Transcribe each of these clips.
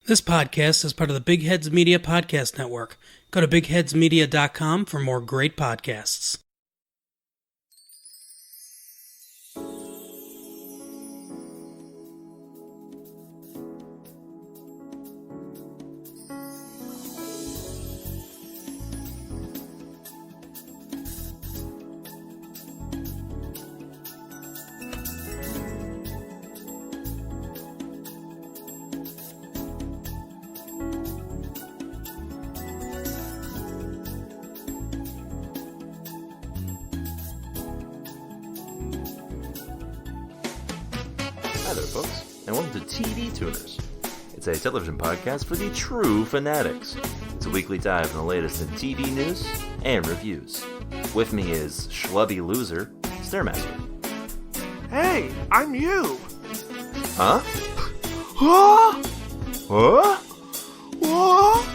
This podcast is part of the Big Heads Media Podcast Network. Go to bigheadsmedia.com for more great podcasts. Hi there, folks, and welcome to TV Tuners. It's a television podcast for the true fanatics. It's a weekly dive in the latest in TV news and reviews. With me is Schlubby Loser, Stairmaster. Hey, I'm you! Huh? Huh? Huh? What?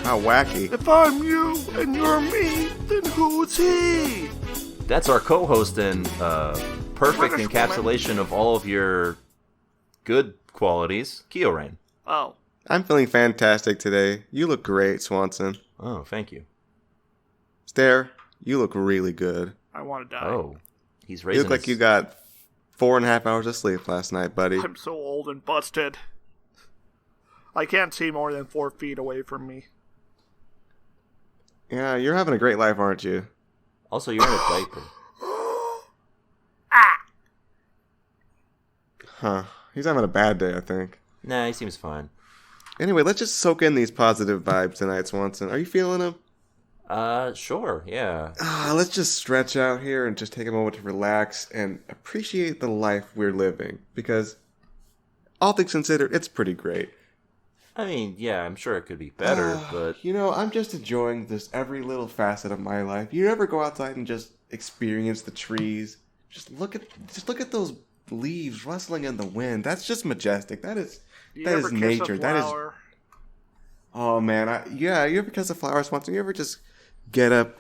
How wacky. If I'm you and you're me, then who's he? That's our co-host and perfect British encapsulation of all of your good qualities, Kyorain. Oh. I'm feeling fantastic today. You look great, Swanson. Oh, thank you. Stair, you look really good. I want to die. Oh, he's You raising look like his... you got 4.5 hours of sleep last night, buddy. I'm so old and busted. I can't see more than 4 feet away from me. Yeah, you're having a great life, aren't you? Also, you're in a diaper. Huh. He's having a bad day, I think. Nah, he seems fine. Anyway, let's just soak in these positive vibes tonight, Swanson. Are you feeling them? Sure, yeah. Let's just stretch out here and just take a moment to relax and appreciate the life we're living. Because, all things considered, it's pretty great. I mean, yeah, I'm sure it could be better, but... You know, I'm just enjoying this every little facet of my life. You ever go outside and just experience the trees? Just look at those leaves rustling in the wind. That's just majestic. That is nature. That is. Oh man, you ever kiss a flower, Swanson? You ever just get up,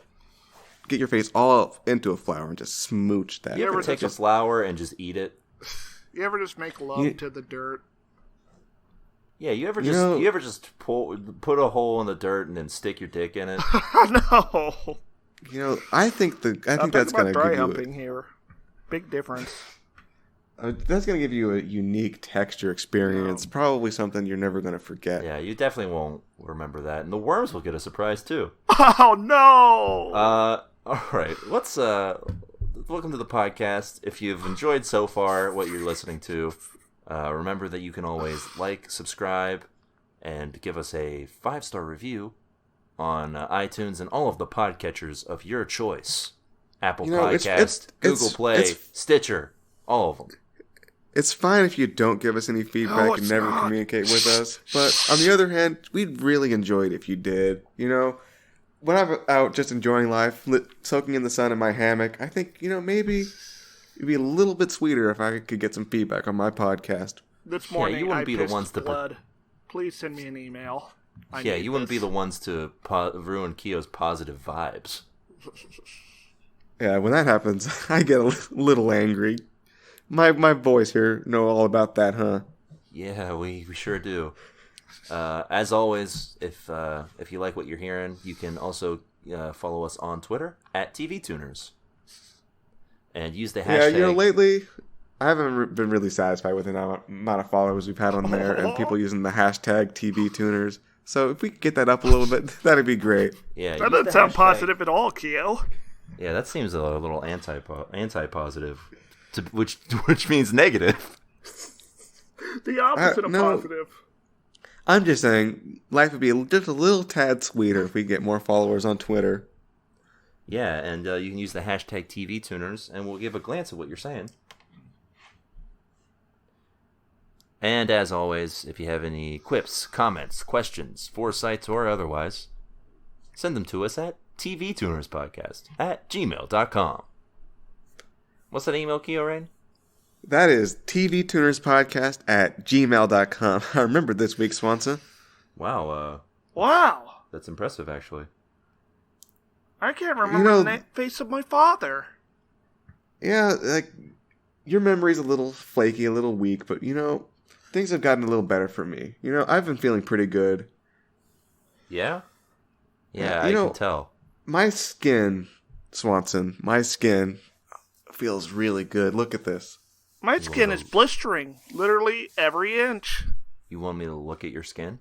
get your face all up into a flower and just smooch that? You ever take a flower and just eat it? You ever just make love to the dirt? Yeah, you ever just put a hole in the dirt and then stick your dick in it? No. You know, I think that's gonna dry give humping you here. Big difference. that's gonna give you a unique texture experience. Probably something you're never gonna forget. Yeah, you definitely won't remember that, and the worms will get a surprise too. Oh no! All right, let's welcome to the podcast. If you've enjoyed so far what you're listening to, remember that you can always like, subscribe, and give us a 5-star review on iTunes and all of the podcatchers of your choice. Apple Podcast, Google Play, Stitcher, all of them. It's fine if you don't give us any feedback and never communicate with us. But on the other hand, we'd really enjoy it if you did. You know, when I'm out just enjoying life, soaking in the sun in my hammock, I think, maybe it'd be a little bit sweeter if I could get some feedback on my podcast. This morning, you wouldn't be the ones to blood. Please send me an email. You wouldn't be the ones to ruin Keo's positive vibes. Yeah, when that happens, I get a little angry. My boys here know all about that, huh? Yeah, we sure do. As always, if you like what you're hearing, you can also follow us on Twitter at TV Tuners. And use the hashtag... Yeah, lately, I haven't been really satisfied with the amount of followers we've had on there and people using the hashtag TV Tuners. So if we could get that up a little bit, that'd be great. Yeah, that doesn't sound positive at all, Keo. Yeah, that seems a little anti-positive, which means negative. The opposite of positive. I'm just saying, life would be just a little tad sweeter if we get more followers on Twitter. Yeah, and you can use the hashtag TV Tuners, and we'll give a glance at what you're saying. And as always, if you have any quips, comments, questions, foresights, or otherwise, send them to us at tvtunerspodcast@gmail.com. What's that email, Kyorain? That is tvtunerspodcast@gmail.com. I remember this week, Swanson. Wow. Wow. That's impressive, actually. I can't remember the face of my father. Yeah, like, your memory's a little flaky, a little weak, but, things have gotten a little better for me. You know, I've been feeling pretty good. Yeah? Yeah, Yeah, I can tell. My skin, Swanson, my skin feels really good. Look at this. My skin is blistering, literally every inch. You want me to look at your skin?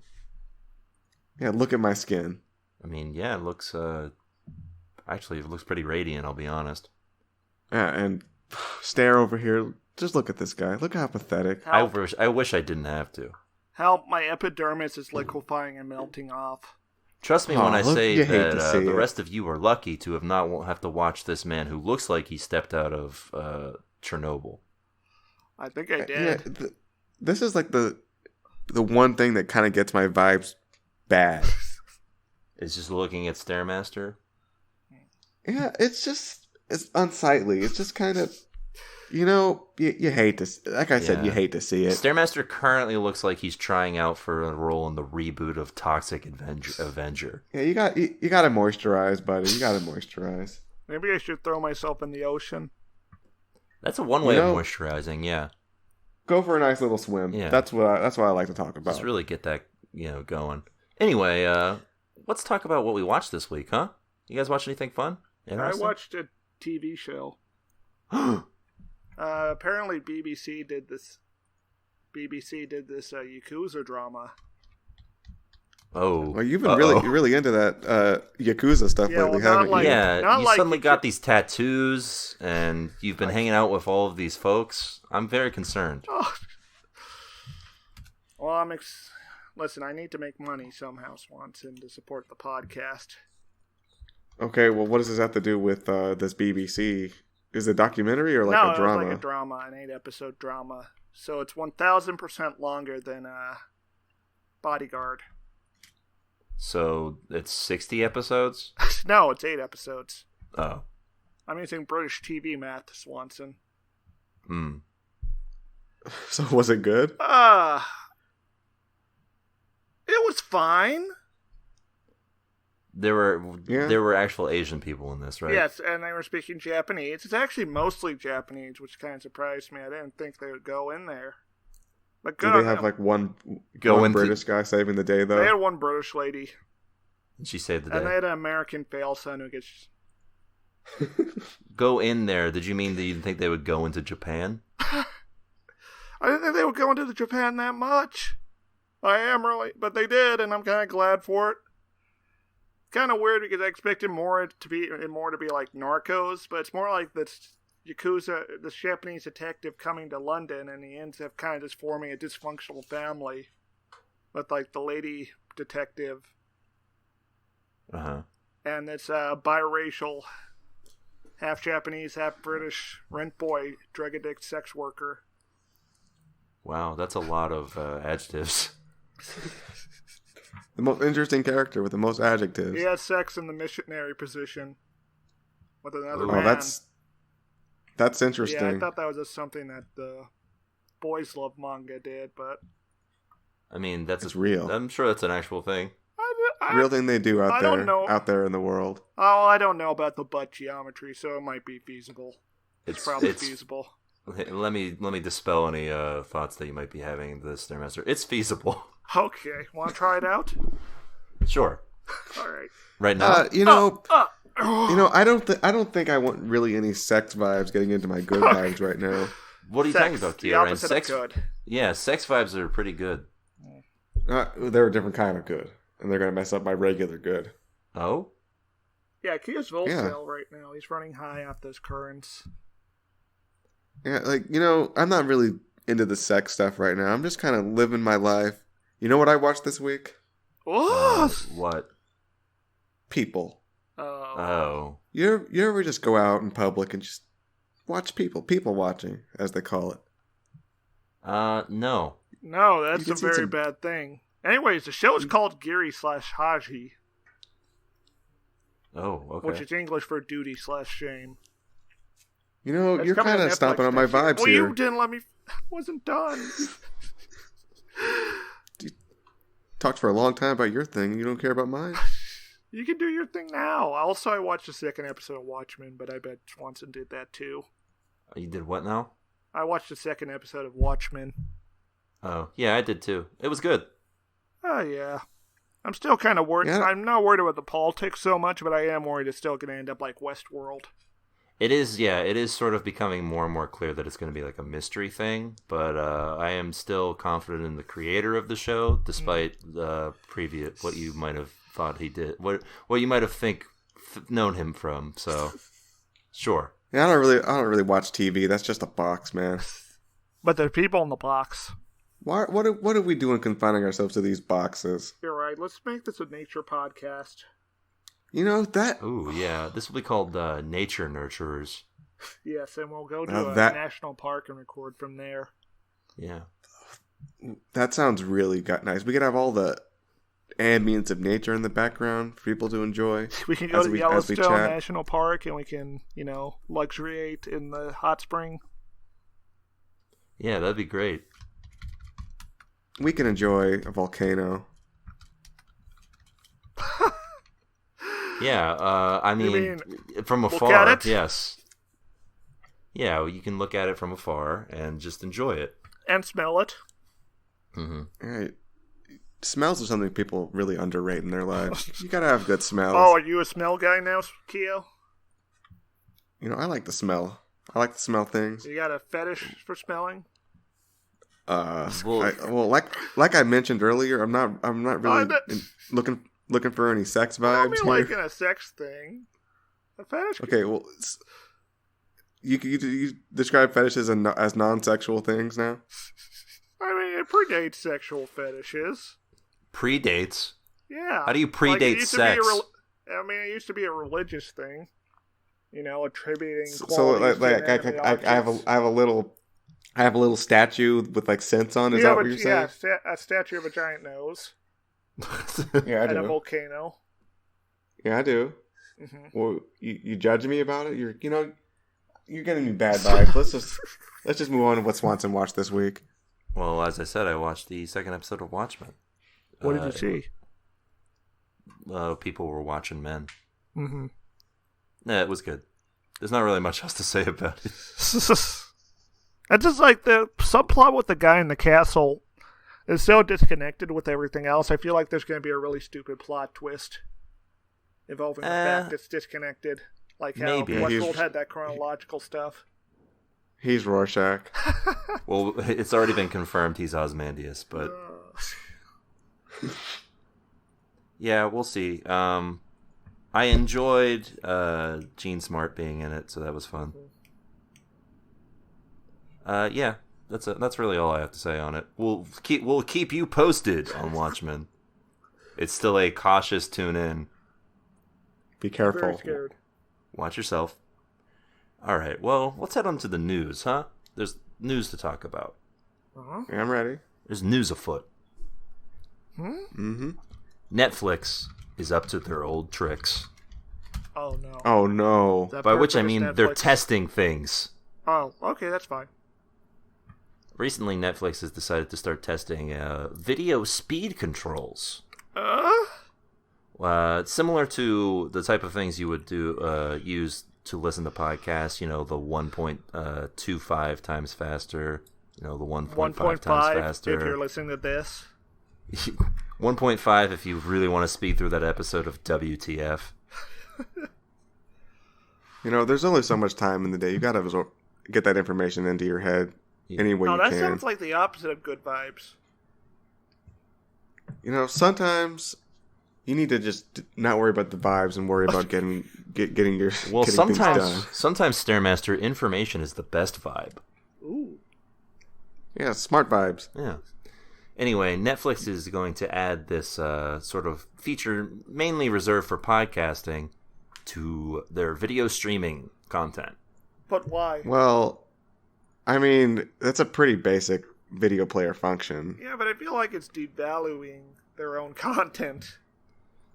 Yeah, look at my skin. I mean, yeah, it looks, actually, it looks pretty radiant, I'll be honest. Yeah, and stare over here. Just look at this guy. Look how pathetic. I wish I didn't have to. Help, my epidermis is liquefying and melting off. Trust me when I say that the it. rest of you are lucky to not have to watch this man who looks like he stepped out of Chernobyl. I think I did. Yeah, this is like the one thing that kind of gets my vibes bad. It's just looking at Stairmaster. Yeah, it's unsightly. It's just kind of, you hate to, like I said, you hate to see it. Stairmaster currently looks like he's trying out for a role in the reboot of Toxic Avenger. Yeah, you got to moisturize, buddy. You got to moisturize. Maybe I should throw myself in the ocean. That's a one way of moisturizing, yeah. Go for a nice little swim. Yeah. That's what I like to talk about. Just really get that, going. Anyway, let's talk about what we watched this week, huh? You guys watch anything fun? I watched a TV show. Apparently BBC did this Yakuza drama. Oh. Well, you've been really into that Yakuza stuff lately, haven't you? Yeah, you suddenly got these tattoos, and you've been hanging out with all of these folks. I'm very concerned. Oh. Well, listen, I need to make money somehow, Swanson, to support the podcast. Okay, well, what does this have to do with this BBC? Is it a documentary or like a drama? No, it's like a drama, an 8-episode drama. So it's 1,000% longer than Bodyguard. So it's 60 episodes? No, it's 8 episodes. Oh. I'm using British TV math, Swanson. So was it good? It was fine. There were actual Asian people in this, right? Yes, and they were speaking Japanese. It's actually mostly Japanese, which kind of surprised me. I didn't think they would go in there. But good. Did they have like one British guy saving the day, though? They had one British lady. And she saved the day. And they had an American fail son who gets... Go in there. Did you mean that you didn't think they would go into Japan? I didn't think they would go into Japan that much. I am really... But they did, and I'm kind of glad for it. Kind of weird because I expected more to be like Narcos, but it's more like this Yakuza, this Japanese detective coming to London, and he ends up kind of just forming a dysfunctional family with like the lady detective. And it's a biracial, half Japanese, half British rent boy, drug addict, sex worker. Wow, that's a lot of adjectives. The most interesting character with the most adjectives. He has sex in the missionary position with another man. Oh, that's interesting. Yeah, I thought that was just something that the Boys Love manga did, but... I mean, it's real. I'm sure that's an actual thing. Real thing they do out there in the world. Oh, I don't know about the butt geometry, so it might be feasible. It's probably feasible. Let me dispel any thoughts that you might be having this Stairmaster. It's feasible. Okay, want to try it out? Sure. All right. Right now, I don't think I want really any sex vibes getting into my good vibes right now. What are you talking about, Kieran? Sex good. Yeah, sex vibes are pretty good. They're a different kind of good, and they're gonna mess up my regular good. Oh. Yeah, Kia's Voltail right now. He's running high off those currents. Yeah, I'm not really into the sex stuff right now. I'm just kind of living my life. You know what I watched this week? What? People. Oh. You ever just go out in public and just watch people watching, as they call it? No. No, that's a very bad thing. Anyways, the show is called Giri/Haji. Oh, okay. Which is English for duty/shame. You're kind of stomping on my vibes here. Well, you didn't let me... I wasn't done. You talked for a long time about your thing, and you don't care about mine? You can do your thing now. Also, I watched the second episode of Watchmen, but I bet Swanson did that too. You did what now? I watched the second episode of Watchmen. Oh, yeah, I did too. It was good. Oh, yeah. I'm still kind of worried. Yeah. I'm not worried about the politics so much, but I am worried it's still going to end up like Westworld. It is sort of becoming more and more clear that it's going to be like a mystery thing, but I am still confident in the creator of the show, despite the previous, what you might have thought he did, what you might have known him from, so, sure. Yeah, I don't really watch TV. That's just a box, man. But there's people in the box. What are we doing confining ourselves to these boxes? You're right. Let's make this a nature podcast. You know, that... Ooh, yeah, this will be called Nature Nurturers. Yes, and we'll go to Now a that- national park and record from there. Yeah. That sounds really nice. We could have all the ambience of nature in the background for people to enjoy. We can go as to we Yellowstone chat. National Park and we can, luxuriate in the hot spring. Yeah, that'd be great. We can enjoy a volcano. Yeah, I You mean, mean from look afar, at it? yes. Yeah, you can look at it from afar and just enjoy it. And smell it. Mm-hmm. Right. Smells are something people really underrate in their lives. You gotta have good smells. Oh, are you a smell guy now, Keo? You know, I like the smell. I like to smell things. You got a fetish for smelling? Well- Like I mentioned earlier, I'm not really bet- looking for any sex I don't vibes mean here. like in a sex thing. A fetish? Okay, well, you describe fetishes as non-sexual things now. I mean, it predates sexual fetishes. Predates? Yeah. How do you Like, it predate used to be a sex? it used to be a religious thing. Attributing So qualities like to inanimate I have a little statue with like scents on. Is that what you're saying? Yeah, a statue of a giant nose Yeah, I and a do. volcano. Yeah, I do. Hmm. Well, you judge me about it. You're getting me bad vibes. Let's just move on to what Swanson watched this week. Well, as I said, I watched the second episode of Watchmen. What did you see? People were watching men. Mm-hmm. Yeah, it was good. There's not really much else to say about it. It's just like the subplot with the guy in the castle is so disconnected with everything else. I feel like there's going to be a really stupid plot twist involving the fact it's disconnected. Like how maybe. Westworld had that chronological stuff. He's Rorschach. Well, it's already been confirmed he's Ozymandias, but yeah, we'll see. I enjoyed Gene Smart being in it, so that was fun. Yeah, that's really all I have to say on it. We'll keep you posted on Watchmen. It's still a cautious tune in. Be careful. Very scared. Watch yourself. All right, well, let's head on to the news, huh? There's news to talk about. Uh-huh. Yeah, I'm ready. There's news afoot. Mm-hmm. Netflix is up to their old tricks. Oh no. Oh no. That By which I purpose mean they're Netflix- testing things. Oh, okay, that's fine. Recently, Netflix has decided to start testing video speed controls. Similar to the type of things you would do use to listen to podcasts, the 1.25 times faster, the 1.5 times 1.5 faster. if you're listening to this. 1.5 if you really want to speed through that episode of WTF. There's only so much time in the day. You gotta get that information into your head any way Oh, you that can. sounds like the opposite of good vibes. Sometimes you need to just not worry about the vibes and worry about getting your Well, getting things done. sometimes Stairmaster, information is the best vibe. Ooh. Yeah, smart vibes. Yeah. Anyway, Netflix is going to add this sort of feature mainly reserved for podcasting to their video streaming content. But why? Well, I mean, that's a pretty basic video player function. Yeah, but I feel like it's devaluing their own content.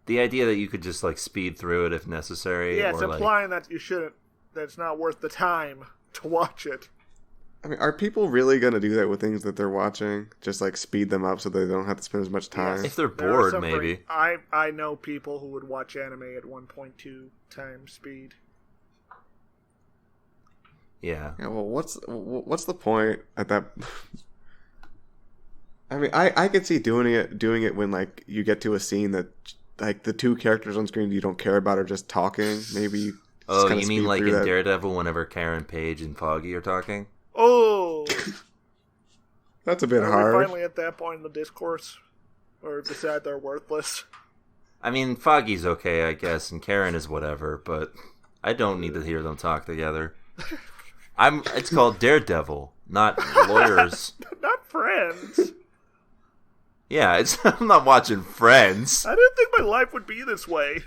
The idea that you could just speed through it if necessary. Yeah, it's or implying that you shouldn't. That it's not worth the time to watch it. I mean, are people really going to do that with things that they're watching? Just speed them up so they don't have to spend as much time? If they're There are bored, some maybe. I know people who would watch anime at 1.2 times speed. Yeah. Yeah, well, what's the point at that? I mean, I could see doing it when like you get to a scene that like the two characters on screen you don't care about are just talking. Maybe. Oh, you mean like in Daredevil whenever Karen Page and Foggy are talking? Oh, that's a bit are hard. we finally at that point in the discourse, or decide they're worthless? I mean, Foggy's okay, I guess, and Karen is whatever, but I don't need to hear them talk together. It's called Daredevil, not lawyers. Not Friends. Yeah, I'm not watching Friends. I didn't think my life would be this way.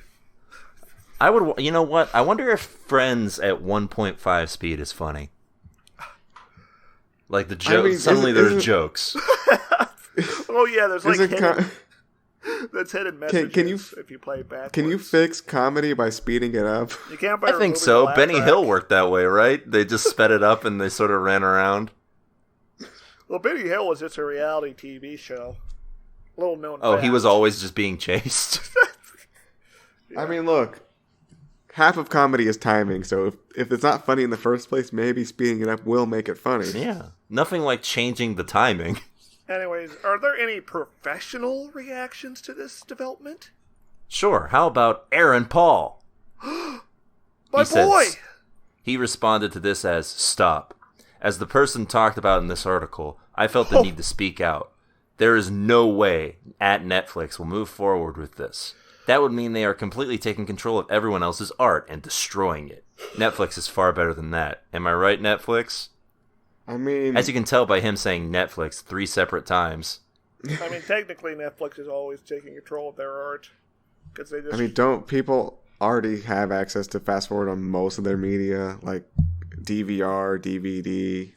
I would. You know what? I wonder if Friends at 1.5 speed is funny. Like the joke. Suddenly there's jokes. Oh yeah, there's like that's hidden messages if you play it backwards. Can you fix comedy by speeding it up? You can't. I think so. Benny Hill worked that way, right? They just sped it up and they sort of ran around. Well, Benny Hill was just a reality TV show. Little known. Oh, he was always just being chased. Yeah. I mean, look. Half of comedy is timing, so if it's not funny in the first place, maybe speeding it up will make it funny. Yeah. Nothing like changing the timing. Anyways, are there any professional reactions to this development? Sure. How about Aaron Paul? My boy! He responded to this as, "Stop. As the person talked about in this article, I felt the need to speak out. There is no way at Netflix will move forward with this. That would mean they are completely taking control of everyone else's art and destroying it. Netflix is far better than that. Am I right, Netflix?" I mean... As you can tell by him saying Netflix 3 separate times. I mean, technically, Netflix is always taking control of their art. Cause they just... I mean, don't people already have access to fast forward on most of their media? Like DVR, DVD,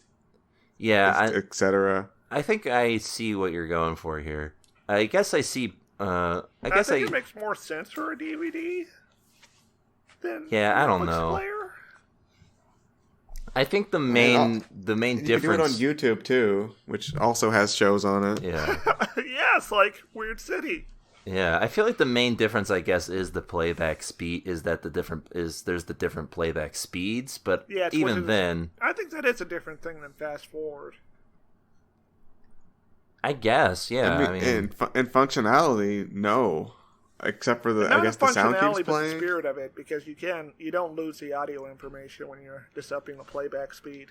yeah, etc. I think I see what you're going for here. I guess I see... I think it makes more sense for a DVD than I don't know. Player. I think the main difference. You can do it on YouTube too, which also has shows on it. Yeah. Yes, like Weird City. Yeah, I feel like the main difference, I guess, is the playback speed. Is that there's the different playback speeds, but even then, I think that is a different thing than fast forward. I guess, yeah. I mean, in functionality, no, except for the sound keeps but playing. The spirit of it, because you don't lose the audio information when you're just upping the playback speed.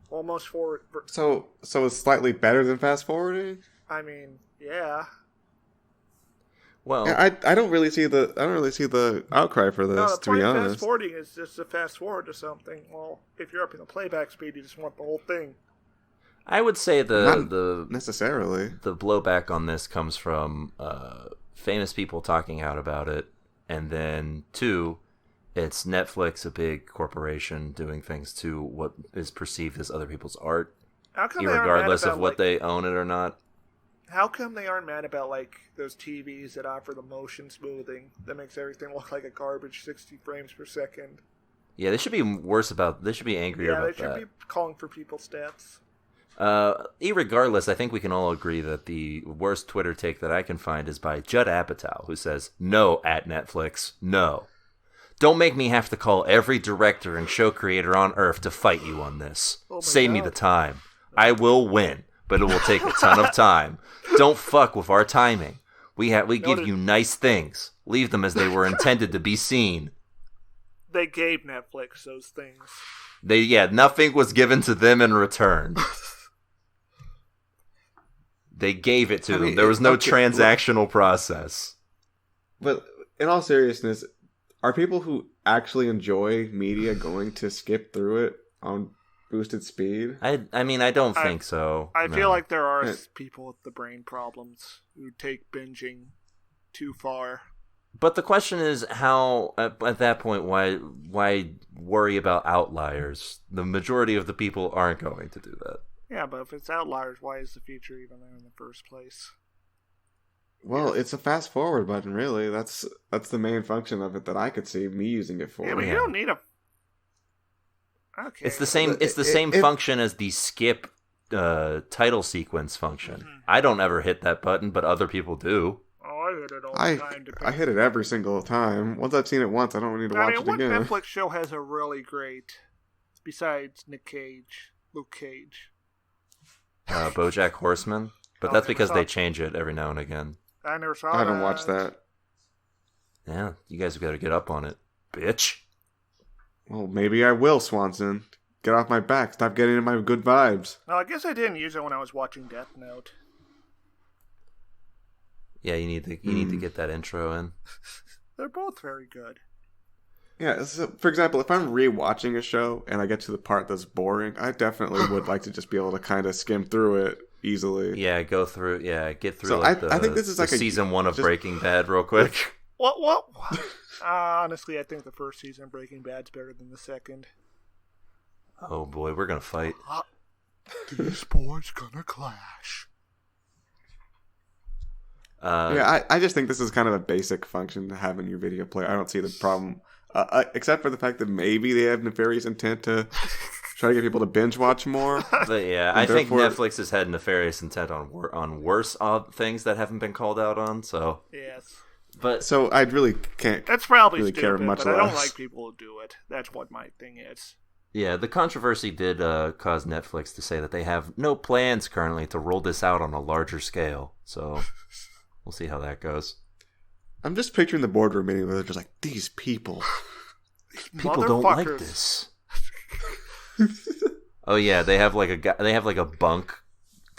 Almost forward. So it's slightly better than fast forwarding. I mean, yeah. Well, yeah, I don't really see the outcry for this. No, the to be honest, fast forwarding is just to fast forward to something. Well, if you're upping the playback speed, you just want the whole thing. I would say Not the necessarily the blowback on this comes from famous people talking out about it, and then 2, it's Netflix, a big corporation, doing things to what is perceived as other people's art, regardless of what they own it or not. How come they aren't mad about like those TVs that offer the motion smoothing that makes everything look like a garbage 60 frames per second? Yeah, they should be They should be angrier about that. Yeah, they should be calling for people's stats. Irregardless, I think we can all agree that the worst Twitter take that I can find is by Judd Apatow, who says, "No, at Netflix, no. Don't make me have to call every director and show creator on Earth to fight you on this. Save me the time. I will win, but it will take a ton of time. Don't fuck with our timing. We give you nice things. Leave them as they were intended to be seen." They gave Netflix those things. Nothing was given to them in return. They gave it to them. There was no transactional process. But in all seriousness, are people who actually enjoy media going to skip through it on boosted speed? I mean, I don't think so. I feel like there are people with the brain problems who take binging too far. But the question is how, at that point, why worry about outliers? The majority of the people aren't going to do that. Yeah, but if it's outliers, why is the feature even there in the first place? Well, it's a fast forward button, really. That's the main function of it that I could see me using it for. Yeah, but you don't need a... Okay. It's the same function as the skip title sequence function. Mm-hmm. I don't ever hit that button, but other people do. Oh, I hit it all the time. I hit it every single time. Once I've seen it once, I don't need to watch it again. What Netflix show has a really great, besides Luke Cage? BoJack Horseman. But that's because they change it every now and again. I never saw I haven't that. watched that. Yeah, you guys have got to get up on it, bitch. Well, maybe I will, Swanson. Get off my back. Stop getting in my good vibes. No, I guess I didn't use it when I was watching Death Note. Yeah, you need to get that intro in. They're both very good. Yeah, so, for example, if I'm rewatching a show and I get to the part that's boring, I definitely would like to just be able to kind of skim through it easily. Yeah, get through. So I think this is like a season 1 of Breaking Bad real quick. What? Honestly, I think the first season of Breaking Bad's better than the second. Oh boy, we're gonna fight. These boys gonna clash. I just think this is kind of a basic function to have in your video player. I don't see the problem, except for the fact that maybe they have nefarious intent to try to get people to binge watch more. But yeah, I think Netflix has had nefarious intent on worse things that haven't been called out on. So yes, but so I really can't. That's probably really stupid, care much but I don't less. like people who do it. That's what my thing is. yeah, the controversy did cause Netflix to say that they have no plans currently to roll this out on a larger scale. So we'll see how that goes. I'm just picturing the boardroom meeting where they're just like, these people. People don't like this. Oh yeah, they have like a bunk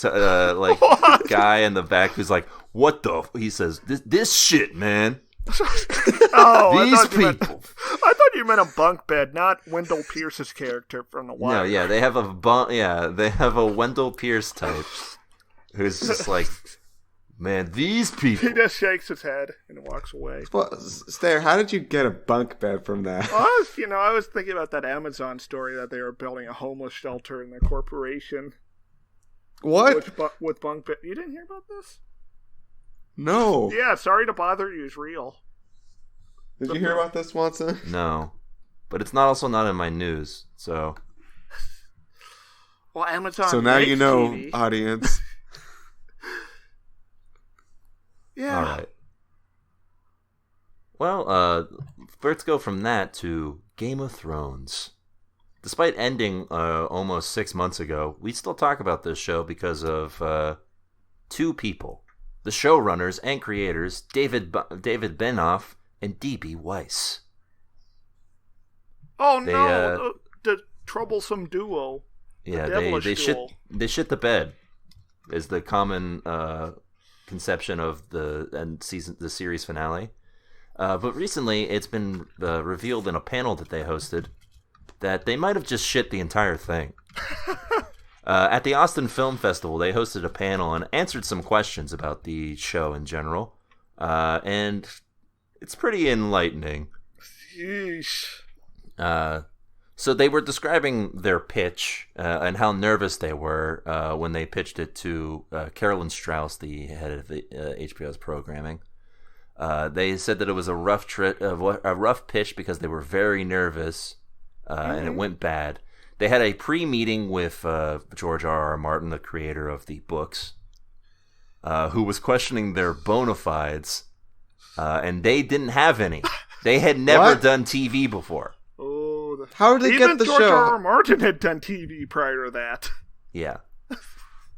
like guy in the back who's like, what the he says, this shit, man. Oh, These people. I thought you meant a bunk bed, not Wendell Pierce's character from The Wire. No, yeah, they have a Wendell Pierce type who's just like, man, these people. He just shakes his head and walks away. Well, Stair, how did you get a bunk bed from that? I was thinking about that Amazon story that they were building a homeless shelter in their corporation. What? With bunk bed. You didn't hear about this? No. Yeah, Sorry to Bother You is real. Did you hear about this, Swanson? No, but it's also not in my news. So Well, Amazon. So now makes you know, TV. audience. Yeah. all right. Well, let's go from that to Game of Thrones. Despite ending almost 6 months ago, we still talk about this show because of two people. The showrunners and creators, David Benioff and D.B. Weiss. Oh They, no, the troublesome duo. Yeah, devilish they duel. shit the bed, is the common conception of the series finale. But recently, it's been revealed in a panel that they hosted that they might have just shit the entire thing. At the Austin Film Festival, they hosted a panel and answered some questions about the show in general. And it's pretty enlightening. Yeesh. So they were describing their pitch and how nervous they were when they pitched it to Carolyn Strauss, the head of the, HBO's programming. They said that it was a rough pitch because they were very nervous and it went bad. They had a pre-meeting with George R.R. Martin, the creator of the books, who was questioning their bona fides, and they didn't have any. They had never done TV before. Oh, How did they even get the George show? R. R. Martin had done TV prior to that. Yeah.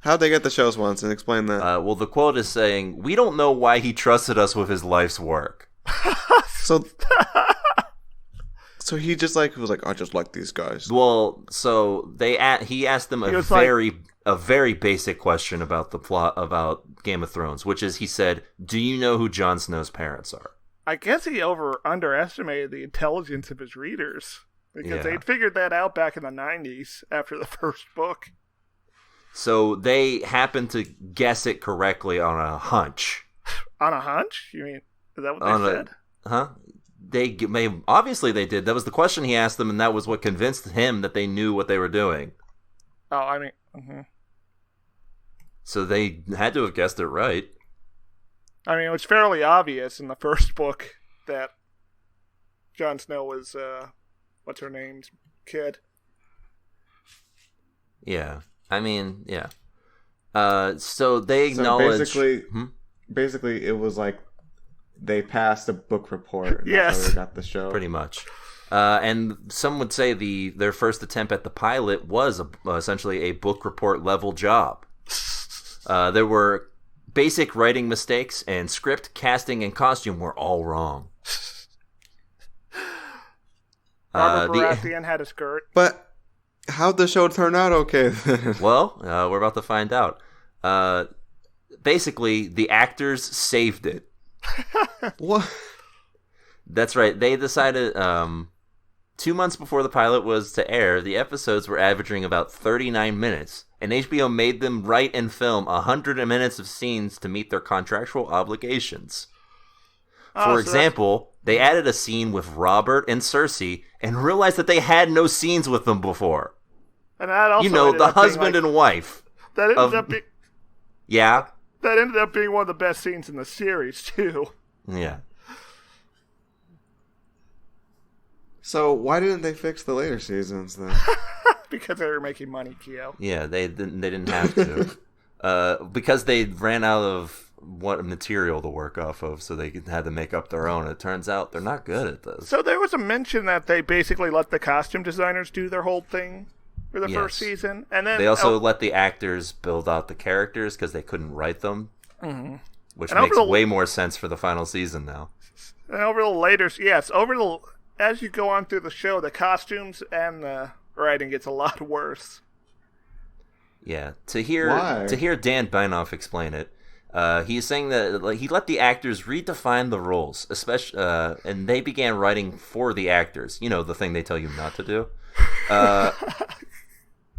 How'd they get the show, Swanson? Explain that. Well, the quote is saying, "We don't know why he trusted us with his life's work." So he just was like, I just like these guys. Well, so he asked them a very basic question about the plot about Game of Thrones, which is, he said, "Do you know who Jon Snow's parents are?" I guess he underestimated the intelligence of his readers because Yeah. they'd figured that out back in the 90s after the first book. So they happened to guess it correctly on a hunch. On a hunch? You mean, is that what they said? Huh? Obviously they did. That was the question he asked them, and that was what convinced him that they knew what they were doing. Oh, I mean, So they had to have guessed it right. I mean, it was fairly obvious in the first book that Jon Snow was, what's her name's kid? Yeah. I mean, yeah. So they acknowledge... So basically, it was like they passed a book report. And that's how they got the show. Pretty much. And some would say their first attempt at the pilot was essentially a book report level job. There were basic writing mistakes, and script, casting, and costume were all wrong. Robert Baratheon had a skirt. But how'd the show turn out okay then? Well, we're about to find out. Basically, the actors saved it. What? That's right. They decided 2 months before the pilot was to air, the episodes were averaging about 39 minutes, and HBO made them write and film 100 minutes of scenes to meet their contractual obligations. For example, they added a scene with Robert and Cersei and realized that they had no scenes with them before. And that also the husband and wife. That ended up being... Yeah? That ended up being one of the best scenes in the series, too. Yeah. So why didn't they fix the later seasons then? Because they were making money, Keo. Yeah, they didn't have to. Because they ran out of what material to work off of, so they had to make up their own. It turns out they're not good at this. So there was a mention that they basically let the costume designers do their whole thing for the first season, and then they also let the actors build out the characters because they couldn't write them, which makes way more sense for the final season now. And as you go on through the show, the costumes and the writing gets a lot worse. Yeah, to hear Dan Binoff explain it, he's saying that he let the actors redefine the roles, especially, and they began writing for the actors. You know, the thing they tell you not to do.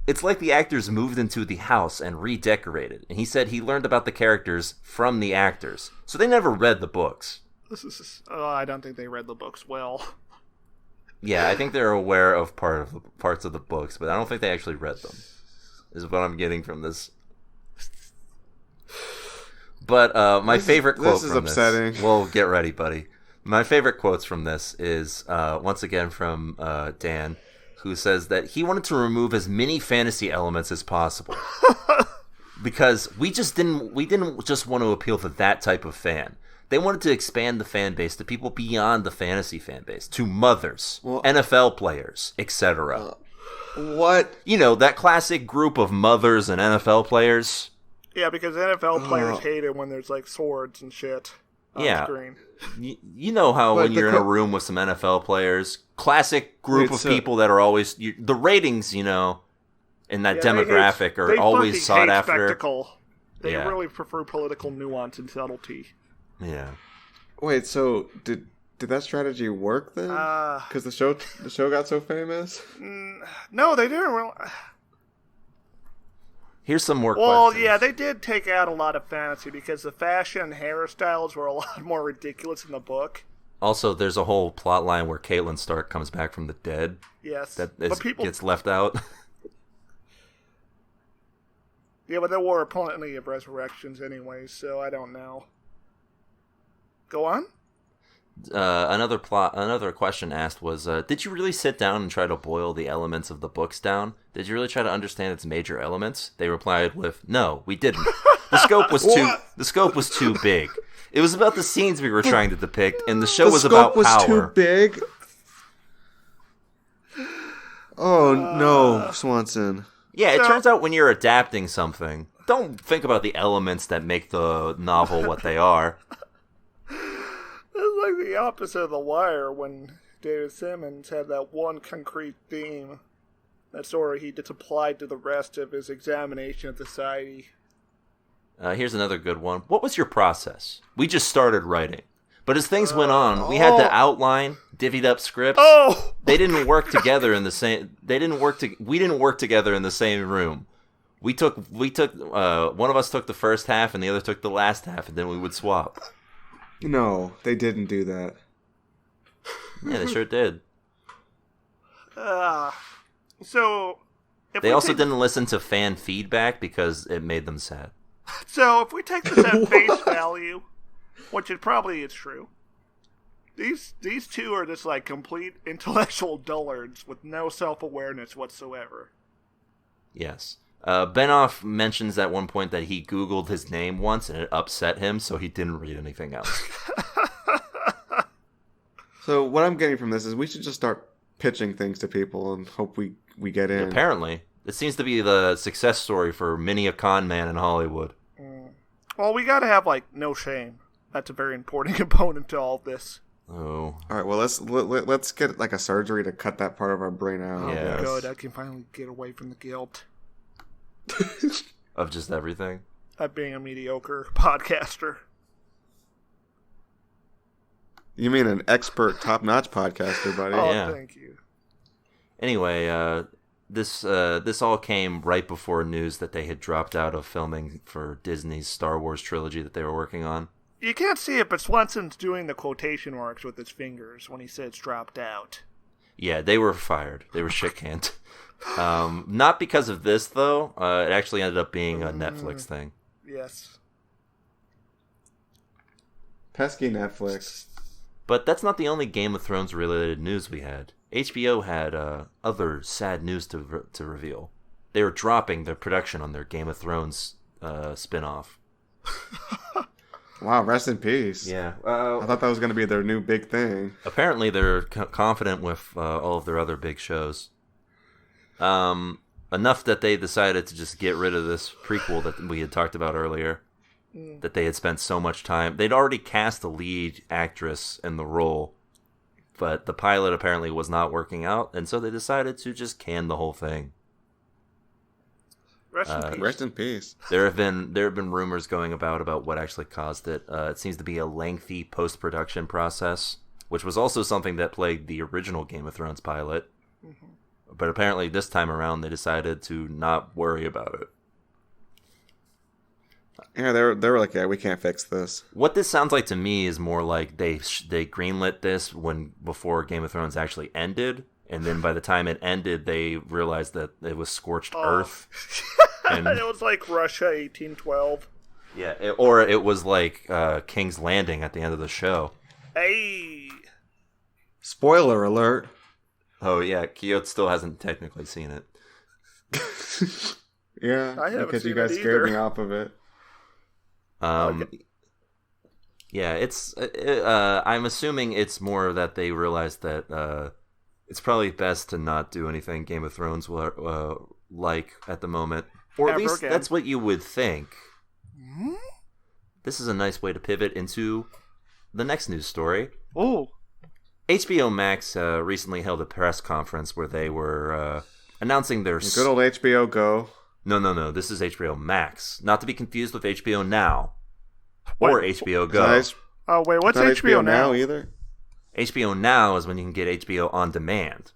It's like the actors moved into the house and redecorated, and he said he learned about the characters from the actors, so they never read the books. I don't think they read the books well. Yeah, I think they're aware of parts of the books, but I don't think they actually read them, is what I'm getting from this. But my favorite quote from this... This is upsetting. Well, get ready, buddy. My favorite quotes from this is, once again, from Dan, who says that he wanted to remove as many fantasy elements as possible. Because we didn't just want to appeal to that type of fan. They wanted to expand the fan base to people beyond the fantasy fan base, to mothers, NFL players, etc. What? You know, that classic group of mothers and NFL players. Yeah, because NFL players hate it when there's like swords and shit on screen. You know how when you're in a room with some NFL players, classic group of people that are always... the ratings, in that demographic are always sought after. Spectacle. They really prefer political nuance and subtlety. Yeah. Wait, so did that strategy work then? Because the show got so famous? No, they didn't really... Here's some more questions. Well, yeah, they did take out a lot of fantasy because the fashion and hairstyles were a lot more ridiculous in the book. Also, there's a whole plot line where Catelyn Stark comes back from the dead. Yes. Gets left out. Yeah, but there were plenty of resurrections anyway, so I don't know. Go on? Another question asked was, did you really sit down and try to boil the elements of the books down? Did you really try to understand its major elements? They replied with, no, we didn't. The scope was too big. It was about the scenes we were trying to depict, and the show was about power. The scope was too big? Oh, no, Swanson. Yeah, it turns out when you're adapting something, don't think about the elements that make the novel what they are. It's like the opposite of The Wire when David Simmons had that one concrete theme that sort of he just applied to the rest of his examination of society. Here's another good one. What was your process? We just started writing. But as things went on, we had to outline, divvied up scripts. They didn't work together in the same... We didn't work together in the same room. We took one of us took the first half and the other took the last half, and then we would swap. No, they didn't do that. Yeah, they sure did. So... They also didn't listen to fan feedback because it made them sad. So, if we take this at face value, which it probably is true, these two are just like complete intellectual dullards with no self-awareness whatsoever. Yes. Benoff mentions at one point that he Googled his name once and it upset him, so he didn't read anything else. So what I'm getting from this is we should just start pitching things to people and hope we get in. Apparently. It seems to be the success story for many a con man in Hollywood. Well, we gotta have, no shame. That's a very important component to all of this. Oh. All right, well, let's get, a surgery to cut that part of our brain out. Oh, Yes. good. I can finally get away from the guilt Of just everything? of being a mediocre podcaster. You mean an expert, top-notch podcaster, buddy? Oh, Yeah. thank you. Anyway, this all came right before news that they had dropped out of filming for Disney's Star Wars trilogy that they were working on. You can't see it, but Swenson's doing the quotation marks with his fingers when he says dropped out. Yeah, they were fired. They were shit-canned. Not because of this, though. It actually ended up being a Netflix thing. Yes. Pesky Netflix. But that's not the only Game of Thrones related news we had. HBO had other sad news to reveal. They were dropping their production on their Game of Thrones spin-off. Wow, rest in peace. Yeah. I thought that was going to be their new big thing. Apparently they're confident with all of their other big shows. Enough that they decided to just get rid of this prequel that we had talked about earlier. That they had spent so much time. They'd already cast the lead actress in the role, but the pilot apparently was not working out, and so they decided to just can the whole thing. Rest in peace. Rest in peace. There have been rumors going about what actually caused it. It seems to be a lengthy post-production process, which was also something that plagued the original Game of Thrones pilot. But apparently this time around they decided to not worry about it. Yeah, they were like, yeah, we can't fix this. What this sounds like to me is more like they greenlit this before Game of Thrones actually ended, and then by the time it ended, they realized that it was scorched earth. And It was like Russia 1812. yeah, or it was like King's Landing at the end of the show. Hey! Spoiler alert. Oh yeah, Kyoto still hasn't technically seen it. Yeah, I haven't because you seen guys it scared either. me off of it. Yeah, it's. I'm assuming it's more that they realized that it's probably best to not do anything Game of Thrones like at the moment, or at Ever least again. that's what you would think. This is a nice way to pivot into the next news story. Oh, HBO Max recently held a press conference where they were announcing their. Good old HBO Go. No. This is HBO Max, not to be confused with HBO Now or Wait, HBO Go. Nice. oh wait, what's Not HBO now? either. HBO Now is when you can get HBO on demand.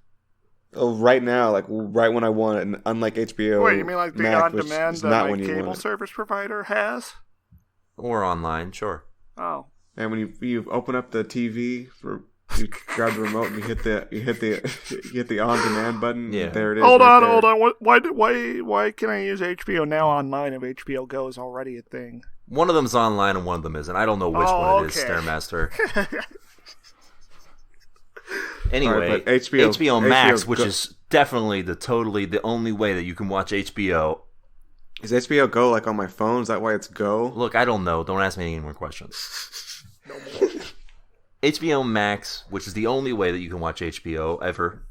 Oh, right now, like right when I want it, and unlike HBO. Wait, you mean like the Max, which on-demand is that not my when you cable want it. service provider has? Or online, sure. Oh, And when you open up the TV, you grab the remote and you hit the on demand button. Yeah. And there it is. hold right on, there. hold on. Why can I use HBO now online if HBO Go is already a thing? One of them's online and one of them isn't. I don't know which Oh, one it is, okay. Stairmaster. Anyway, All right, but HBO Max, HBO which Go- is definitely the only way that you can watch HBO. Is HBO Go like on my phone? Is that why it's Go? Look, I don't know. Don't ask me any more questions. HBO Max, which is the only way that you can watch HBO ever,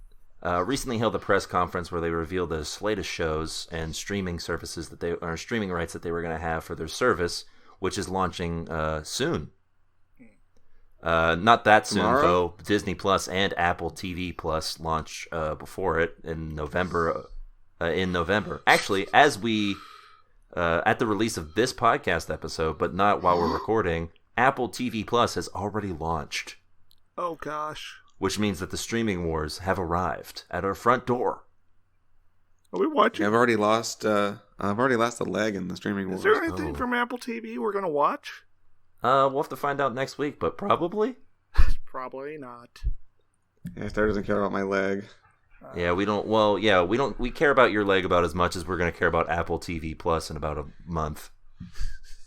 recently held a press conference where they revealed a slate of shows and streaming services streaming rights that they were going to have for their service, which is launching soon. Not that soon, Tomorrow? though. Disney Plus and Apple TV Plus launch before it in November. Actually, as we at the release of this podcast episode, but not while we're recording, Apple TV Plus has already launched, Oh gosh, which means that the streaming wars have arrived at our front door. are we watching? I've already lost a leg in the streaming wars. Is there anything Oh. from Apple TV we're gonna watch? We'll have to find out next week, but probably. Probably not. Yeah, Star doesn't care about my leg. Yeah, we don't. Well, yeah, we don't. We care about your leg about as much as we're going to care about Apple TV Plus in about a month,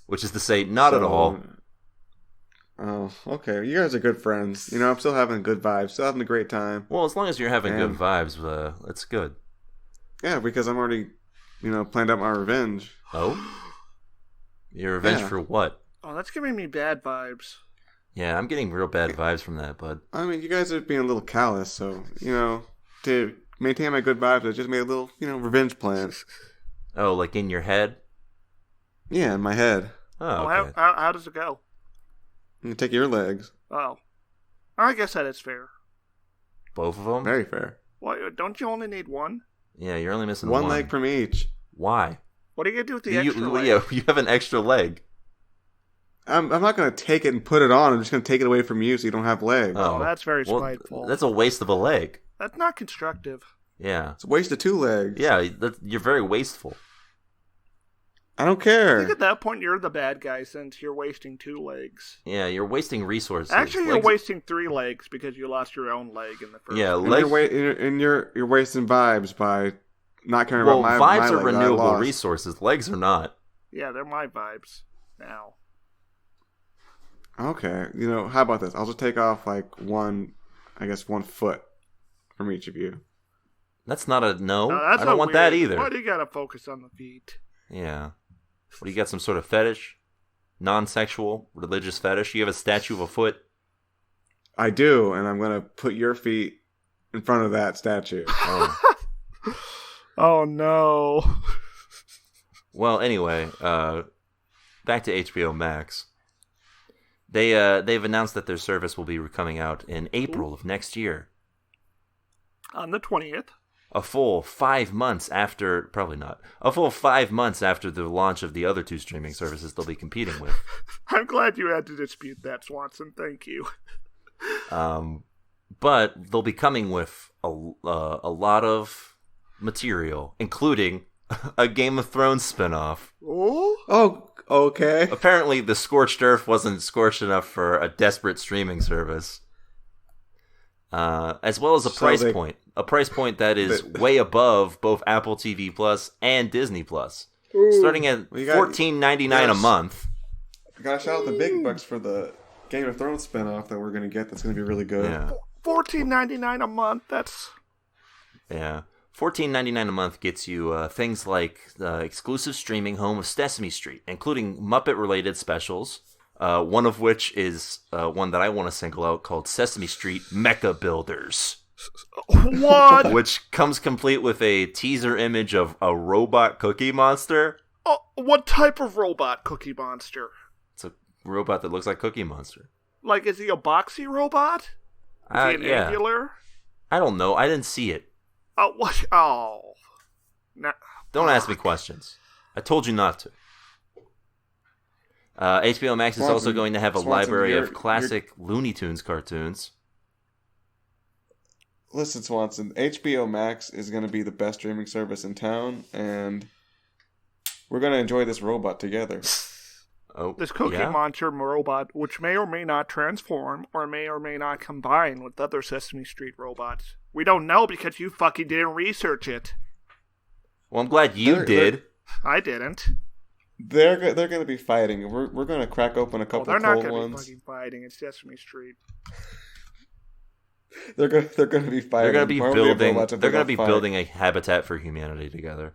which is to say, not at So- all. Oh, okay. You guys are good friends. You know, I'm still having good vibes. Still having a great time. Well, as long as you're having good And- vibes, it's good. Yeah, because I'm already, planned out my revenge. Oh, your revenge Yeah. for what? Oh, that's giving me bad vibes. Yeah, I'm getting real bad vibes from that, bud. I mean, you guys are being a little callous, so, to maintain my good vibes, I just made a little, revenge plan. Oh, like in your head? Yeah, in my head. Oh, Well, okay. how does it go? You take your legs. Oh. I guess that is fair. Both of them? Very fair. What, don't you only need one? Yeah, you're only missing One leg from each. Why? What are you going to do with the extra leg? Yeah, you have an extra leg. I'm not going to take it and put it on. I'm just going to take it away from you so you don't have legs. Oh, that's very well, spiteful. That's a waste of a leg. That's not constructive. Yeah. It's a waste of 2 legs. Yeah, you're very wasteful. I don't I care. think at that point you're the bad guy since you're wasting 2 legs. Yeah, you're wasting resources. Actually, you're Legs- wasting 3 legs because you lost your own leg in the first. Yeah, And legs. you're wasting vibes by not caring Well, about vibes my are leg that I renewable lost. resources. Legs are not. Yeah, they're my vibes now. Okay, how about this? I'll just take off like 1 foot from each of you. That's not a no. No, that's I don't want that weird. either. Why do you gotta focus on the feet? Yeah. What, you got some sort of fetish? Non-sexual, religious fetish? You have a statue of a foot? I do, and I'm gonna put your feet in front of that statue. Oh. Oh no. Well, anyway, back to HBO Max. They've announced that their service will be coming out in April of next year. On the 20th. A full 5 months after, probably not, a full 5 months after the launch of the other 2 streaming services they'll be competing with. I'm glad you had to dispute that, Swanson. Thank you. But they'll be coming with a lot of material, including a Game of Thrones spinoff. Oh? Okay. Apparently, the scorched earth wasn't scorched enough for a desperate streaming service. As well as a price point. A price point that is way above both Apple TV Plus and Disney Plus. Starting at $14.99 a month. I gotta shout out the big bucks for the Game of Thrones spinoff that we're gonna get. That's gonna be really good. Yeah. $14.99 a month. That's... Yeah. $14.99 a month gets you things like exclusive streaming home of Sesame Street, including Muppet-related specials, one of which is one that I want to single out called Sesame Street Mecha Builders. What? Which comes complete with a teaser image of a robot cookie monster. What type of robot Cookie Monster? It's a robot that looks like Cookie Monster. Like, is he a boxy robot? Is he an angular? I don't know. I didn't see it. Oh, what? Oh. Don't ask me questions. I told you not to. HBO Max is also going to have a library of classic Looney Tunes cartoons. Listen, Swanson, HBO Max is going to be the best streaming service in town, and we're going to enjoy this robot together. Oh, This Cookie Monster robot, which may or may not transform, or may not combine with other Sesame Street robots. We don't know because you fucking didn't research it. Well, I'm glad you did. I didn't. They're going to be fighting. We're going to crack open a couple They're not cold going to be ones. fucking fighting. It's Sesame Street. They're going to be fighting. They're going to be building a habitat for humanity together.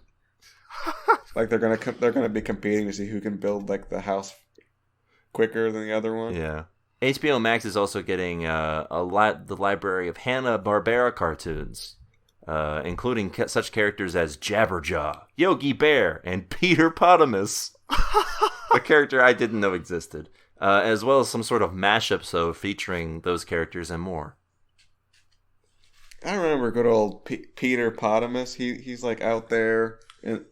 Like they're gonna be competing to see who can build like the house quicker than the other one. Yeah. HBO Max is also getting the library of Hanna-Barbera cartoons, including such characters as Jabberjaw, Yogi Bear, and Peter Potamus, a character I didn't know existed, as well as some sort of mashup featuring those characters and more. I remember good old Peter Potamus. He's like out there in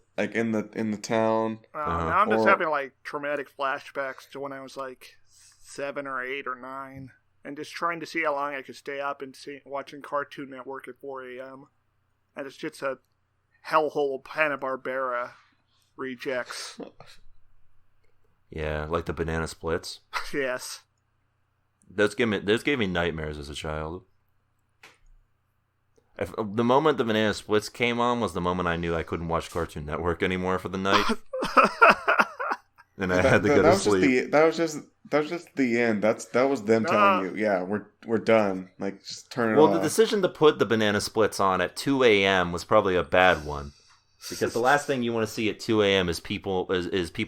the town. Now I'm just having like traumatic flashbacks to when I was like 7 or 8 or 9, and just trying to see how long I could stay up and watching Cartoon Network at 4 a.m. And it's just a hellhole of Hanna-Barbera rejects. Yeah, like the Banana Splits. Yes. Those gave me nightmares as a child. The moment the Banana Splits came on was the moment I knew I couldn't watch Cartoon Network anymore for the night. And I had to go to sleep. That was just the end. That was them telling you, yeah, we're done. Like, just turn it off. Well, the decision to put the Banana Splits on at 2 a.m. was probably a bad one. Because the last thing you want to see at 2 a.m. is people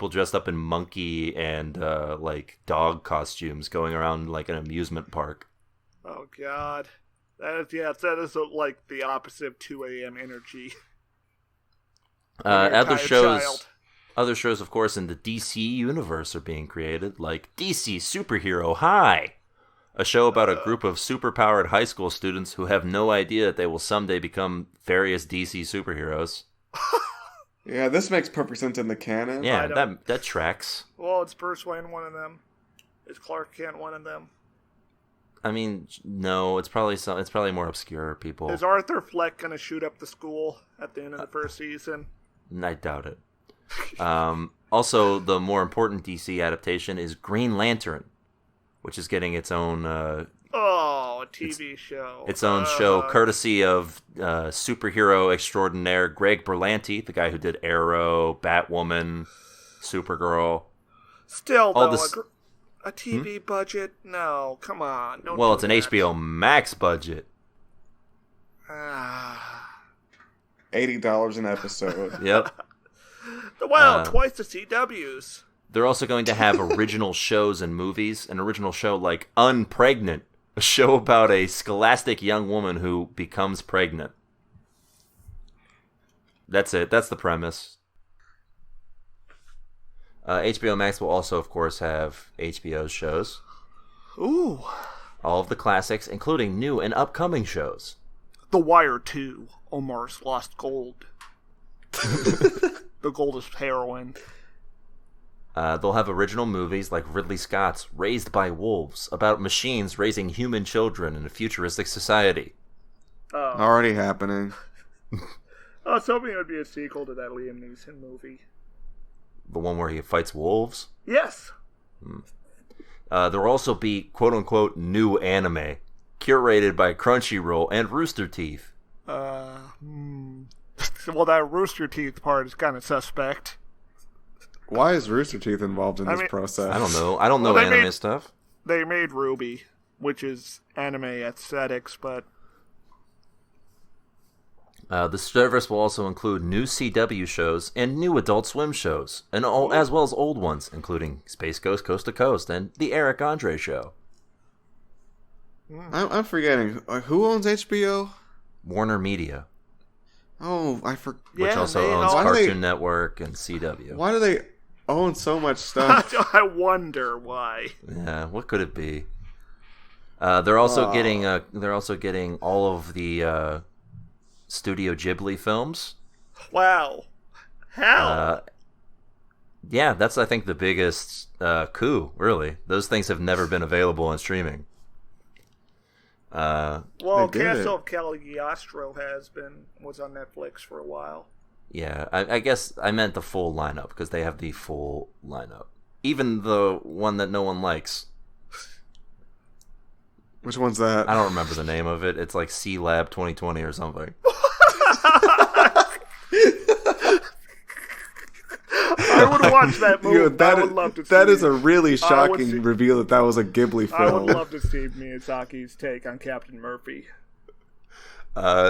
dressed up in monkey and like dog costumes going around like an amusement park. Oh God, that is like the opposite of 2 a.m. energy. Other shows, child. Other shows, of course, in the DC universe are being created, like DC Superhero High, a show about a group of superpowered high school students who have no idea that they will someday become various DC superheroes. Yeah, this makes perfect sense in the canon. Yeah, that tracks. Well, it's Bruce Wayne one of them. Is Clark Kent one of them? I mean, no, it's probably more obscure people. Is Arthur Fleck going to shoot up the school at the end of the first season? I doubt it. Also, the more important DC adaptation is Green Lantern, which is getting its own a TV show. Its own show, courtesy of superhero extraordinaire Greg Berlanti, the guy who did Arrow, Batwoman, Supergirl. Still, though, a TV budget? No, come on. Don't well, do it's an that. HBO Max budget. $80 an episode. Yep. Wow, twice the CW's. They're also going to have original shows and movies. An original show like Unpregnant, a show about a scholastic young woman who becomes pregnant. That's it. That's the premise. HBO Max will also, of course, have HBO's shows. Ooh. All of the classics, including new and upcoming shows. The Wire 2, Omar's Lost Gold. The gold is heroin. They'll have original movies like Ridley Scott's Raised by Wolves, about machines raising human children in a futuristic society. Already happening. I was hoping it would be a sequel to that Liam Neeson movie. The one where he fights wolves? Yes. There will also be quote-unquote new anime, curated by Crunchyroll and Rooster Teeth. Well, that Rooster Teeth part is kind of suspect. Why is Rooster Teeth involved in this process? I don't know. I don't know anime stuff. They made Ruby, which is anime aesthetics, but... The service will also include new CW shows and new Adult Swim shows, and as well as old ones, including Space Ghost Coast to Coast and The Eric Andre Show. I'm forgetting. Who owns HBO? Warner Media. Oh, Which also owns Cartoon Network and CW. Why do they own so much stuff? I wonder why. Yeah, what could it be? They're also getting all of the Studio Ghibli films. Wow. How? Yeah, that's I think the biggest coup. Really, those things have never been available on streaming. Well, Castle of Cagliostro was on Netflix for a while. Yeah, I guess I meant the full lineup because they have the full lineup, even the one that no one likes. Which one's that? I don't remember the name of it. It's like C Lab 2020 or something. I would watch that movie. I would love to see that is a really shocking reveal that was a Ghibli film. I would love to see Miyazaki's take on Captain Murphy.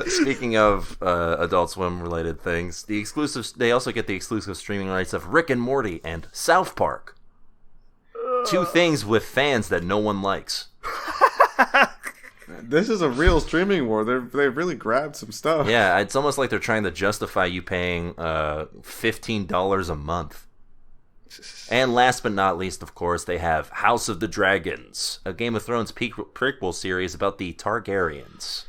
Speaking of Adult Swim related things, they also get the exclusive streaming rights of Rick and Morty and South Park. Two things with fans that no one likes. This is a real streaming war. They've really grabbed some stuff. Yeah, it's almost like they're trying to justify you paying $15 a month. And last but not least, of course, they have House of the Dragons, a Game of Thrones prequel series about the Targaryens.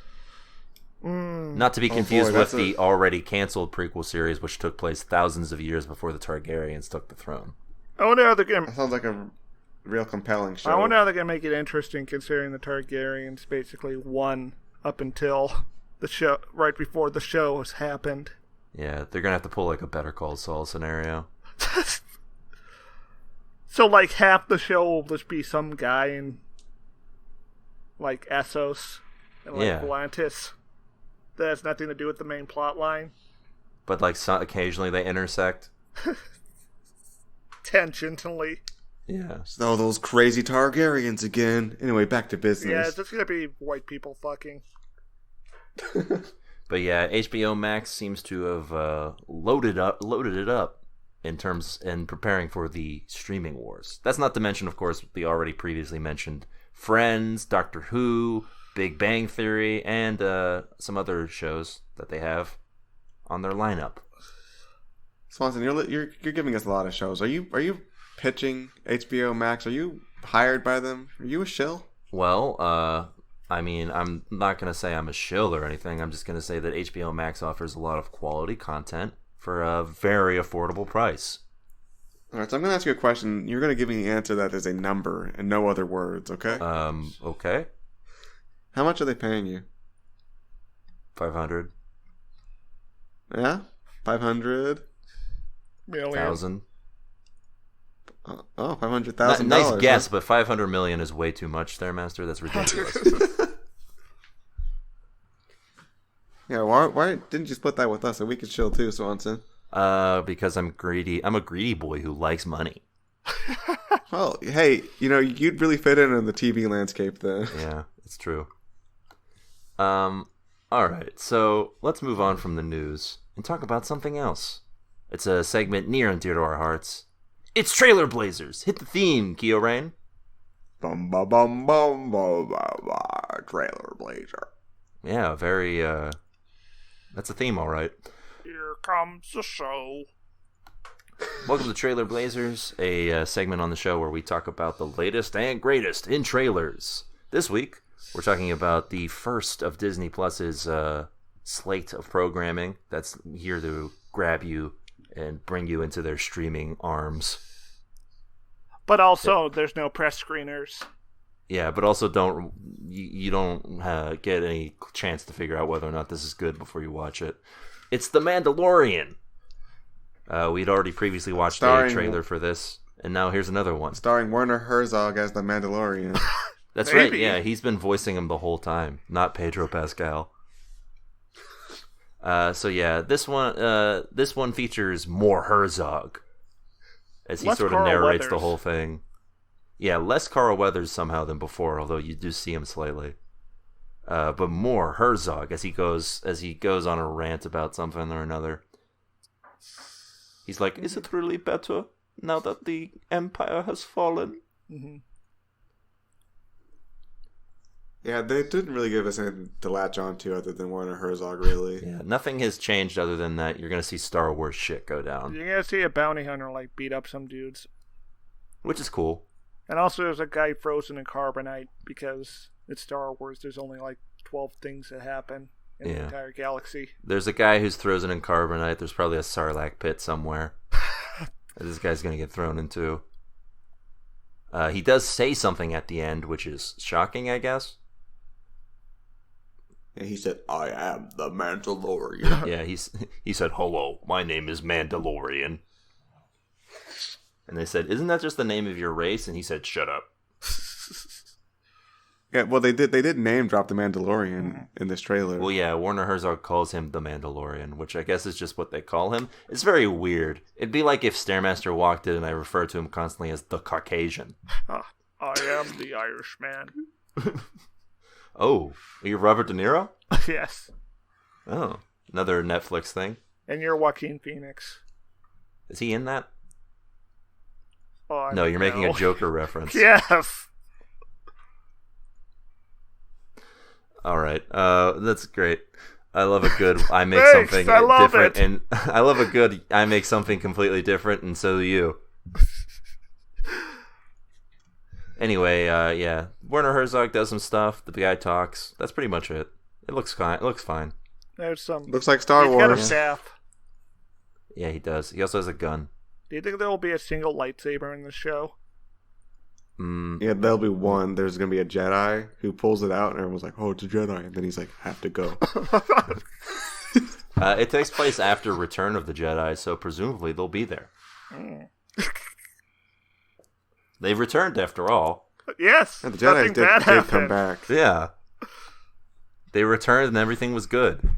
Not to be confused with the already canceled prequel series, which took place thousands of years before the Targaryens took the throne. I wonder how they're going That sounds like a real compelling show. I wonder how they're going to make it interesting, considering the Targaryens basically won up until the show, right before the show has happened. Yeah, they're going to have to pull like a Better Call Saul scenario. So, like, half the show will just be some guy in, like, Essos and, like, Volantis. That has nothing to do with the main plot line. But, like, occasionally they intersect. Tangentially. Yeah. So those crazy Targaryens again. Anyway, back to business. Yeah, it's just going to be white people fucking. But yeah, HBO Max seems to have loaded it up in preparing for the streaming wars. That's not to mention, of course, the already previously mentioned Friends, Doctor Who, Big Bang Theory, and some other shows that they have on their lineup. Swanson, you're giving us a lot of shows. Are you pitching HBO Max? Are you hired by them? Are you a shill? Well, I mean, I'm not going to say I'm a shill or anything. I'm just going to say that HBO Max offers a lot of quality content for a very affordable price. All right, so I'm going to ask you a question. You're going to give me the answer that is a number and no other words, okay? Okay. How much are they paying you? 500. Yeah? 500? Million. 1,000. Oh, $500,000. Nice guess, but 500 million is way too much there, Master. That's ridiculous. Yeah, why didn't you split that with us so we could chill too, Swanson? Because I'm greedy. I'm a greedy boy who likes money. Well, hey, you'd really fit in the TV landscape then. Yeah, it's true. All right, so let's move on from the news and talk about something else. It's a segment near and dear to our hearts. It's Trailer Blazers. Hit the theme, Kyo-Rain. Bum ba bum bum ba ba ba. Trailer Blazer. Yeah, very. That's a theme, all right. Here comes the show. Welcome to Trailer Blazers, a segment on the show where we talk about the latest and greatest in trailers. This week, we're talking about the first of Disney Plus's slate of programming that's here to grab you and bring you into their streaming arms. But also, there's no press screeners. Yeah, but also you don't get any chance to figure out whether or not this is good before you watch it. It's The Mandalorian. We'd already previously watched a trailer for this, and now here's another one. Starring Werner Herzog as the Mandalorian. That's right, yeah, he's been voicing him the whole time, not Pedro Pascal. So yeah, this one features more Herzog as he Less sort of Carl narrates Weathers. the whole thing. Yeah, less Carl Weathers somehow than before, although you do see him slightly. But more Herzog as he goes on a rant about something or another. He's like, "Is it really better now that the Empire has fallen?" Mm-hmm. Yeah, they didn't really give us anything to latch on to other than Werner Herzog, really. Yeah, nothing has changed other than that you're going to see Star Wars shit go down. You're gonna see a bounty hunter beat up some dudes. Which is cool. And also there's a guy frozen in carbonite because it's Star Wars. There's only 12 things that happen in the entire galaxy. There's a guy who's frozen in carbonite. There's probably a Sarlacc pit somewhere that this guy's going to get thrown into. He does say something at the end, which is shocking, I guess. And he said, "I am the Mandalorian." Yeah, he said, "Hello, my name is Mandalorian." And they said, "Isn't that just the name of your race?" And he said, "Shut up." Yeah, well, they did name drop the Mandalorian in this trailer. Well, yeah, Werner Herzog calls him the Mandalorian, which I guess is just what they call him. It's very weird. It'd be like if Stairmaster walked in and I referred to him constantly as the Caucasian. I am the Irishman. Oh, are you Robert De Niro? Yes. Oh, another Netflix thing. And you're Joaquin Phoenix. Is he in that? Oh, No, you're making a Joker reference. Yes. All right, that's great. I love a good I make Thanks, something I love different, it. and I love a good I make something completely different, and so do you. Anyway, yeah, Werner Herzog does some stuff. The guy talks. That's pretty much it. It looks fine. It looks fine. There's some. Looks like Star He's got a Wars. staff. Yeah, he does. He also has a gun. Do you think there will be a single lightsaber in the show? Yeah, there'll be one. There's gonna be a Jedi who pulls it out, and everyone's like, "Oh, it's a Jedi," and then he's like, "Have to go." It takes place after Return of the Jedi, so presumably they'll be there. They've returned after all. Yes. And the Jedi nothing bad did come happened. back. Yeah. They returned and everything was good.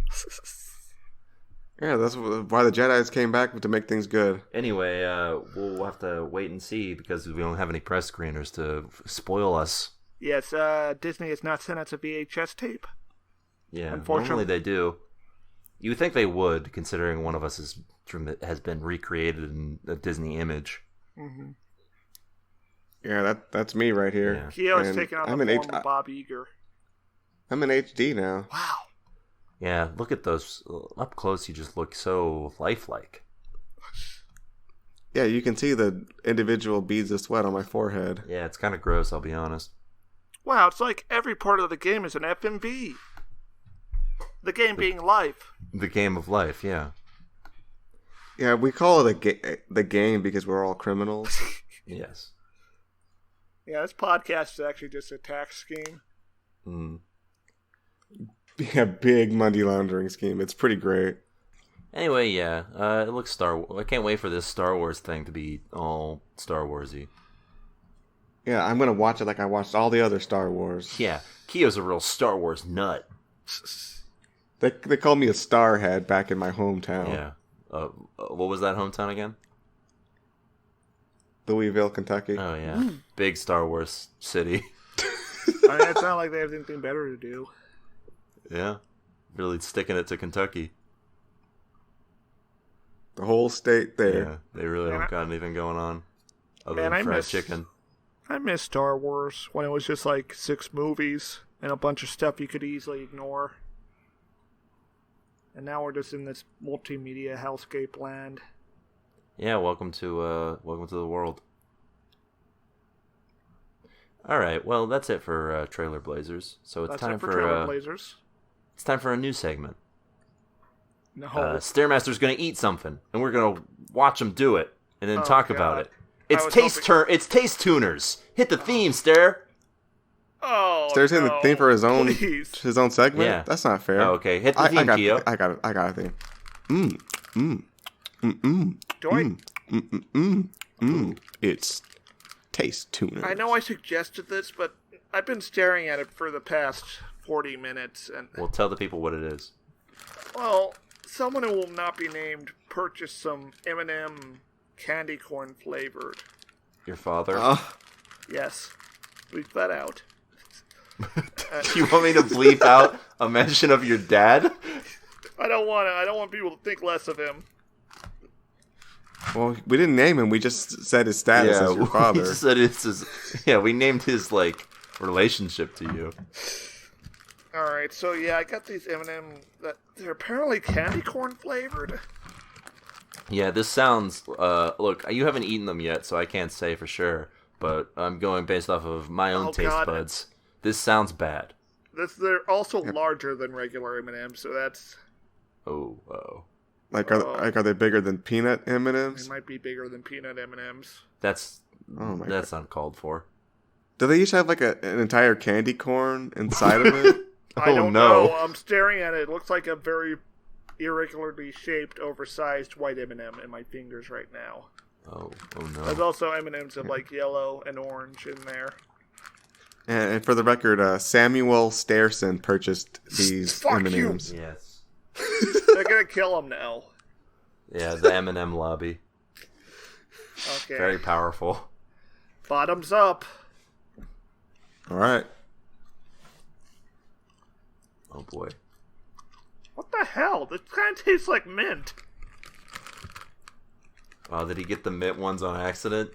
Yeah, that's why the Jedi's came back, to make things good. Anyway, we'll have to wait and see because we don't have any press screeners to spoil us. Yes, Disney has not sent us a VHS tape. Yeah, Unfortunately. normally they do. You would think they would, considering one of us has been recreated in a Disney image. Mm-hmm. Yeah, that's me right here. Yeah. Keo is And taking on I'm the in form of Bob Eager. I'm in HD now. Wow. Yeah, look at those up close. You just look so lifelike. Yeah, you can see the individual beads of sweat on my forehead. Yeah, it's kind of gross, I'll be honest. Wow, it's like every part of the game is an FMV. The game being life. The game of life, yeah. Yeah, we call it the game because we're all criminals. Yes. Yeah, this podcast is actually just a tax scheme. Mm. Yeah, big money laundering scheme. It's pretty great. Anyway, yeah, it looks I can't wait for this Star Wars thing to be all Star Warsy. Yeah, I'm gonna watch it like I watched all the other Star Wars. Yeah, Kio's a real Star Wars nut. They called me a starhead back in my hometown. Yeah. What was that hometown again? Louisville, Kentucky. Oh, yeah. Big Star Wars city. I mean, it's not like they have anything better to do. Yeah. Really sticking it to Kentucky. The whole state there. Yeah, they really don't got anything going on other Man, than fried chicken. I miss Star Wars when it was just like 6 movies and a bunch of stuff you could easily ignore. And now we're just in this multimedia hellscape land. Yeah, welcome to the world. All right, well that's it for Trailer Blazers. So it's time for Trailer Blazers. It's time for a new segment. No, Stairmaster's gonna eat something, and we're gonna watch him do it, and then talk about it. It's It's Taste Tuners. Hit the theme, Stair. Oh, Stair's hitting the theme for his own segment. Yeah. That's not fair. Oh, okay, hit the theme, Keo. I got a theme. It's Taste Tuners. I know I suggested this, but I've been staring at it for the past 40 minutes, and We'll tell the people what it is. well, someone who will not be named purchased some M&M candy corn flavored. Your father. Yes, bleep that out. Do you want me to bleep out a mention of your dad? I don't want people to think less of him. Well, we didn't name him. We just said his status as your father. We just said it's his. Yeah, we named his relationship to you. All right, so yeah, I got these M&M that they're apparently candy corn flavored. Yeah, this sounds. Look, you haven't eaten them yet, so I can't say for sure. But I'm going based off of my own taste buds. This sounds bad. They're also larger than regular M&Ms, so that's. Oh. Are they bigger than peanut M&Ms? They might be bigger than peanut M&Ms. That's God. uncalled for. Do they usually have an entire candy corn inside of it? I don't know. I'm staring at it. It looks like a very irregularly shaped, oversized white M&M in my fingers right now. Oh no. There's also M&Ms of yellow and orange in there. And for the record, Samuel Stayerson purchased these Fuck M&Ms. you. Yes. They're gonna kill him now. Yeah, the M&M lobby. Okay. Very powerful. Bottoms up. All right. Oh boy. What the hell? This kind of tastes like mint. Oh, did he get the mint ones on accident?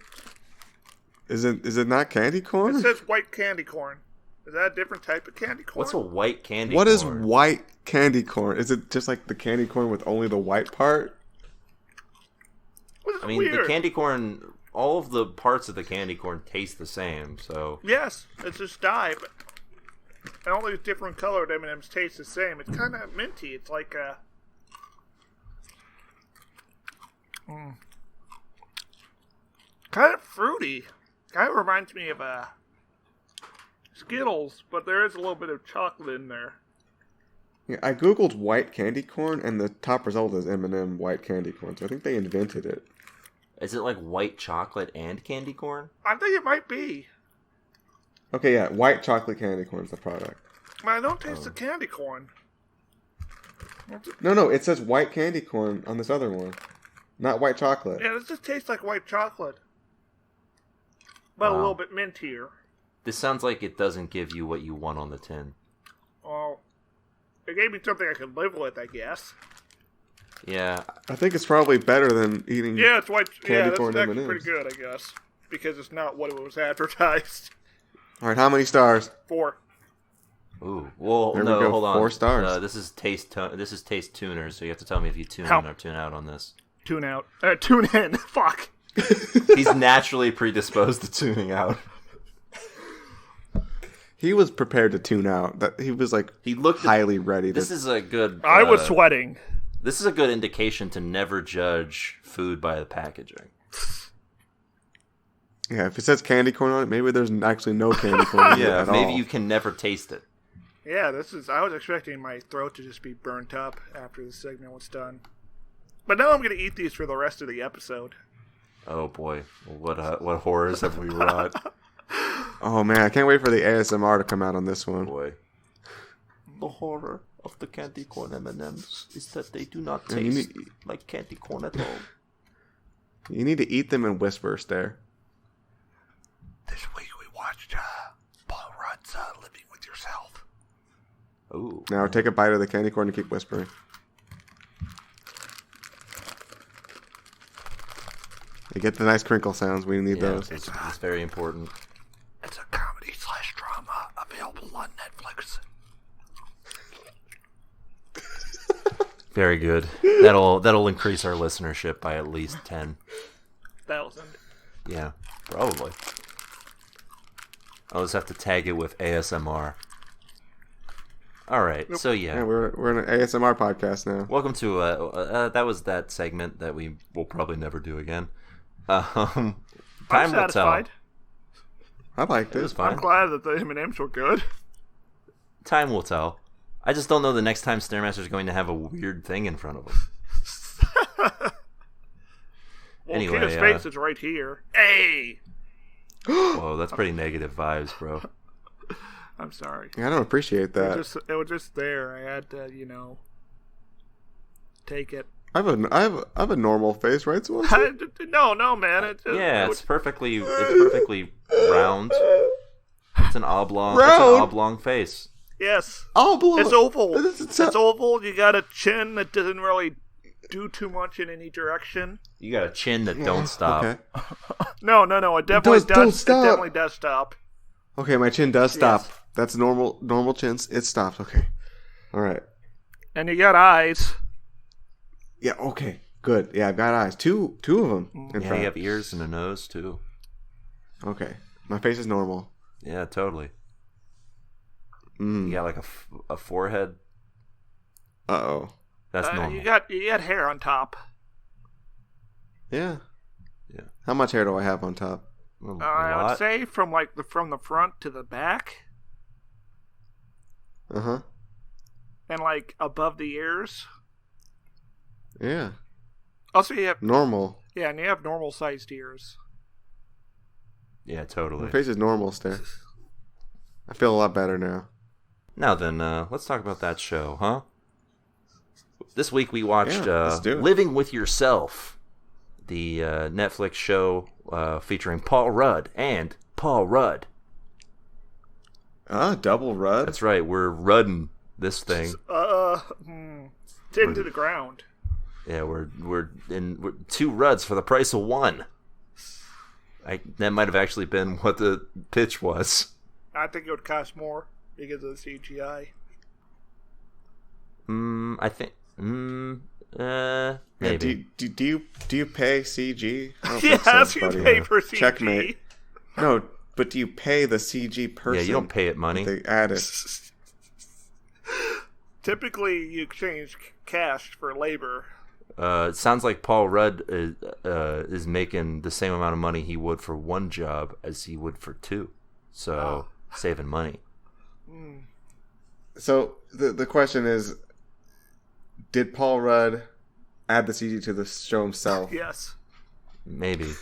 Is it not candy corn? It says white candy corn. Is that a different type of candy corn? What's a white candy What corn? is white candy corn? Is it just like the candy corn with only the white part? I mean, the candy corn, all of the parts of the candy corn taste the same, so... Yes, it's just dye, but... And all these different colored M&Ms taste the same. It's kind of minty. It's like a... Kind of fruity. Kind of reminds me of Skittles, but there is a little bit of chocolate in there. Yeah, I googled white candy corn, and the top result is M&M white candy corn. So I think they invented it. Is it like white chocolate and candy corn? I think it might be. Okay, yeah, white chocolate candy corn is the product. I don't taste the candy corn. No, it says white candy corn on this other one, not white chocolate. Yeah, this just tastes like white chocolate. But a little bit mintier. This sounds like it doesn't give you what you want on the tin. Oh, it gave me something I could live with, I guess. Yeah. I think it's probably better than eating. Yeah, it's white. Candy Yeah, corn that's actually M&Ms. pretty good, I guess, because it's not what it was advertised. All right, how many stars? 4. Ooh. Well, There we no, go, hold on. 4 stars. This is taste tuners, so you have to tell me if you tune How? in or tune out on this. Tune out. Tune in. Fuck. He's naturally predisposed to tuning out. He was prepared to tune out. That he was like He looked highly ready. This is a good. I was sweating. This is a good indication to never judge food by the packaging. Yeah, if it says candy corn on it, maybe there's actually no candy corn on it Yeah, at maybe all. you can never taste it. Yeah, I was expecting my throat to just be burnt up after the segment was done. But now I'm going to eat these for the rest of the episode. Oh boy, what horrors have we wrought? Oh man, I can't wait for the ASMR to come out on this one. Boy, the horror of the candy corn M&Ms is that they do not Yeah, taste like candy corn at all. You need to eat them in whispers there. This week we watched Paul Rudd's Living With Yourself. Ooh. Now take a bite of the candy corn and keep whispering. You get the nice crinkle sounds. We need those. It's very important. It's a comedy/drama available on Netflix. Very good. That'll increase our listenership by at least 10,000. Yeah, probably. I'll just have to tag it with ASMR. All right, so Yeah, we're an ASMR podcast now. welcome to that was that segment that we will probably never do again. Time I'm will tell. satisfied. I liked It was it. fine. I'm glad that the M&Ms were good. Time will tell. I just don't know the next time Stairmaster's going to have a weird thing in front of him. Well, Anyway, Kid's face is right here. Hey! Whoa, that's pretty negative vibes, bro. I'm sorry. Yeah, I don't appreciate that. It was just there. I had to, take it. I have a normal face, right? So No, man. It's perfectly round. It's an oblong. It's Round? an oblong face. Yes. oblong. It's oval. It's It's oval. You got a chin that doesn't really do too much in any direction. You got a chin that don't stop. Okay. No. It definitely don't does. It stop. definitely does stop. Okay, my chin does stop. Yes. That's normal chins. It stops. Okay. All right. And you got eyes. Yeah. Okay. Good. Yeah, I've got eyes. Two of them. In Yeah, fact. you have ears and a nose too. Okay. My face is normal. Yeah, totally. Mm. You got like a forehead. Uh-oh. That's normal. You got hair on top. Yeah. Yeah. How much hair do I have on top? A I lot. would say from the front to the back, Uh-huh. and like above the ears. Yeah. Also, you have Normal. and you have normal sized ears. Yeah, My totally. face is normal still. I feel a lot better now. Now then, let's talk about that show, huh? This week we watched Yeah, let's do it. Living With Yourself, the Netflix show featuring Paul Rudd and Paul Rudd. Double Rudd? That's right, we're rudding this thing. It's into the ground. Yeah, we're two Rudds for the price of one. That might have actually been what the pitch was. I think it would cost more because of the CGI. I think. Yeah, Maybe. do you pay CG? I don't think Yes, so, you buddy. pay for CG. Checkmate. No, but do you pay the CG person? Yeah, you don't pay it money. They add it. Typically, you exchange cash for labor. It sounds like Paul Rudd is making the same amount of money he would for one job as he would for two. So, saving money. So the question is, did Paul Rudd add the CG to the show himself? Yes. Maybe.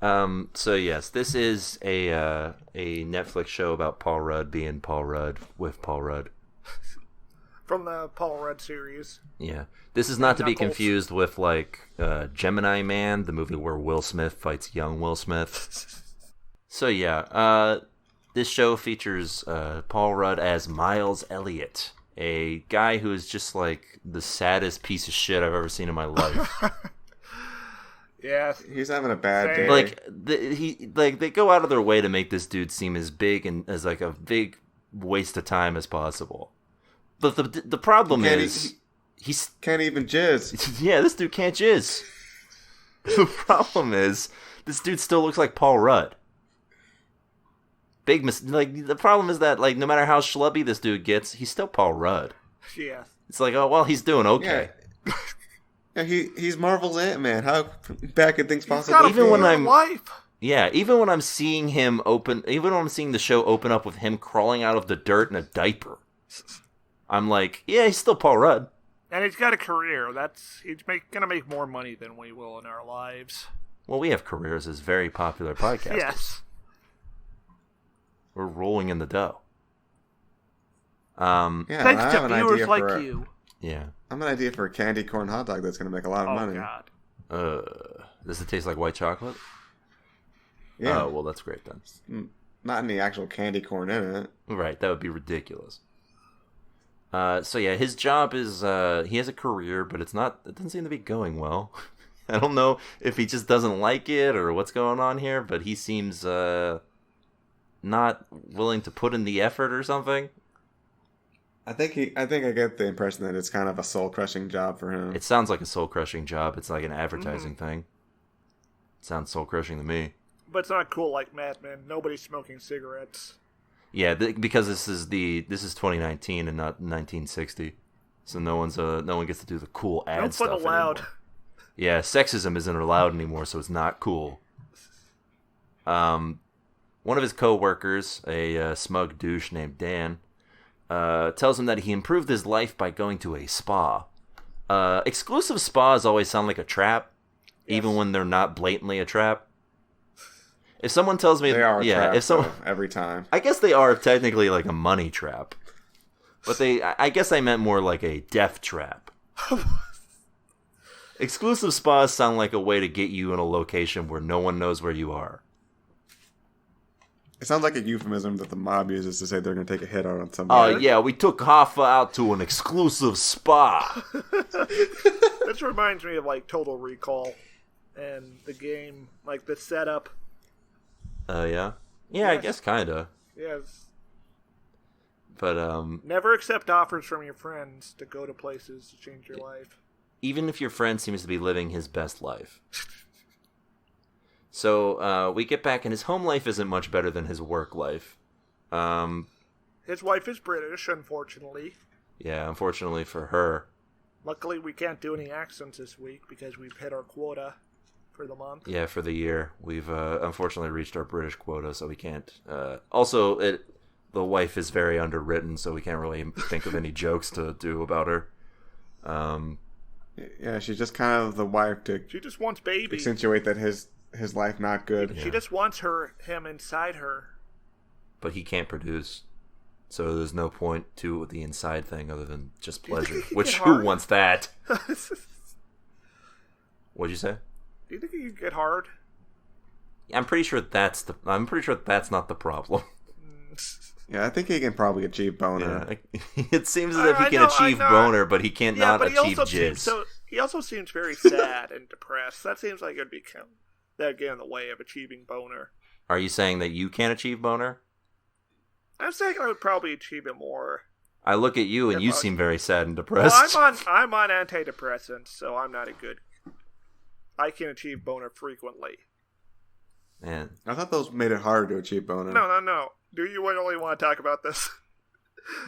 So yes, this is a Netflix show about Paul Rudd being Paul Rudd with Paul Rudd. From the Paul Rudd series. Yeah. This is not to be Knuckles. confused with like Gemini Man, the movie where Will Smith fights young Will Smith. So yeah, this show features Paul Rudd as Miles Elliott, a guy who is just like the saddest piece of shit I've ever seen in my life. Yeah. He's having a bad Same. day. Like they go out of their way to make this dude seem as big and as like a big waste of time as possible. But the problem He can't- is He's can't even jizz. yeah, this dude can't jizz. The problem is, this dude still looks like Paul Rudd. Like, the problem is that, like, no matter how schlubby this dude gets, he's still Paul Rudd. Yeah. It's like, oh, well, he's doing okay. Yeah, he's Marvel's Ant-Man. How bad could things possibly Got a be? Even when I'm- life. Yeah, even when I'm seeing the show open up with him crawling out of the dirt in a diaper, I'm like, yeah, he's still Paul Rudd. And he's got a career. He's gonna make more money than we will in our lives. Well, we have careers as very popular podcasters. Yes. We're rolling in the dough. Yeah, Thanks I to have an viewers idea like for you. Yeah. I have an idea for a candy corn hot dog that's going to make a lot of Oh, money. God. Does it taste like white chocolate? Yeah. Oh, well, that's great then. Not any actual candy corn in it. Right, that would be ridiculous. So yeah, his job is, he has a career, but it doesn't seem to be going well. I don't know if he just doesn't like it or what's going on here, but he seems, not willing to put in the effort or something. I think I get the impression that it's kind of a soul-crushing job for him. It sounds like a soul-crushing job. It's like an advertising thing. It sounds soul-crushing to me. But it's not cool like Mad Men. Nobody's smoking cigarettes. Yeah, because this is 2019 and not 1960, so no one gets to do the cool ad Don't stuff put allowed. anymore. Yeah, sexism isn't allowed anymore, so it's not cool. One of his co-workers, a smug douche named Dan, tells him that he improved his life by going to a spa. Exclusive spas always sound like a trap, even when they're not blatantly a trap. If someone tells me, They are a trap, if someone, though, every time. I guess they are technically like a money trap, but I guess I meant more like a death trap. Exclusive spas sound like a way to get you in a location where no one knows where you are. It sounds like a euphemism that the mob uses to say they're going to take a hit out on somebody. Oh yeah, we took Hoffa out to an exclusive spa. This reminds me of like Total Recall and the game, like the setup. Yeah, I guess kinda. Yes. But Never accept offers from your friends to go to places to change your life. even if your friend seems to be living his best life. So we get back, and his home life isn't much better than his work life. His wife is British, unfortunately. Yeah, unfortunately for her. Luckily, we can't do any accents this week because we've hit our quota for the month. Yeah, for the year. We've unfortunately reached our British quota, so we can't. Also, the wife is very underwritten, so we can't really think of any jokes to do about her. Yeah, she's just kind of the wife to She just wants baby. accentuate that his life not good. Yeah. She just wants him inside her. But he can't produce. So there's no point to the inside thing other than just pleasure. think he Which, get who hard? wants that? What'd you say? Do you think you could get hard? I'm pretty sure that's not the problem. Yeah, I think he can probably achieve boner. Yeah. It seems as if he I can know, achieve I know. boner, but he can't Yeah, not but he achieve also jizz. he also seems very sad and depressed. That seems like it'd become that'd get in the way of achieving boner. Are you saying that you can't achieve boner? I'm saying I would probably achieve it more. I look at you and If you I- seem very sad and Well, depressed. I'm on antidepressants, so I'm not a good. I can achieve boner frequently. Man, I thought those made it harder to achieve boner. No. Do you really want to talk about this?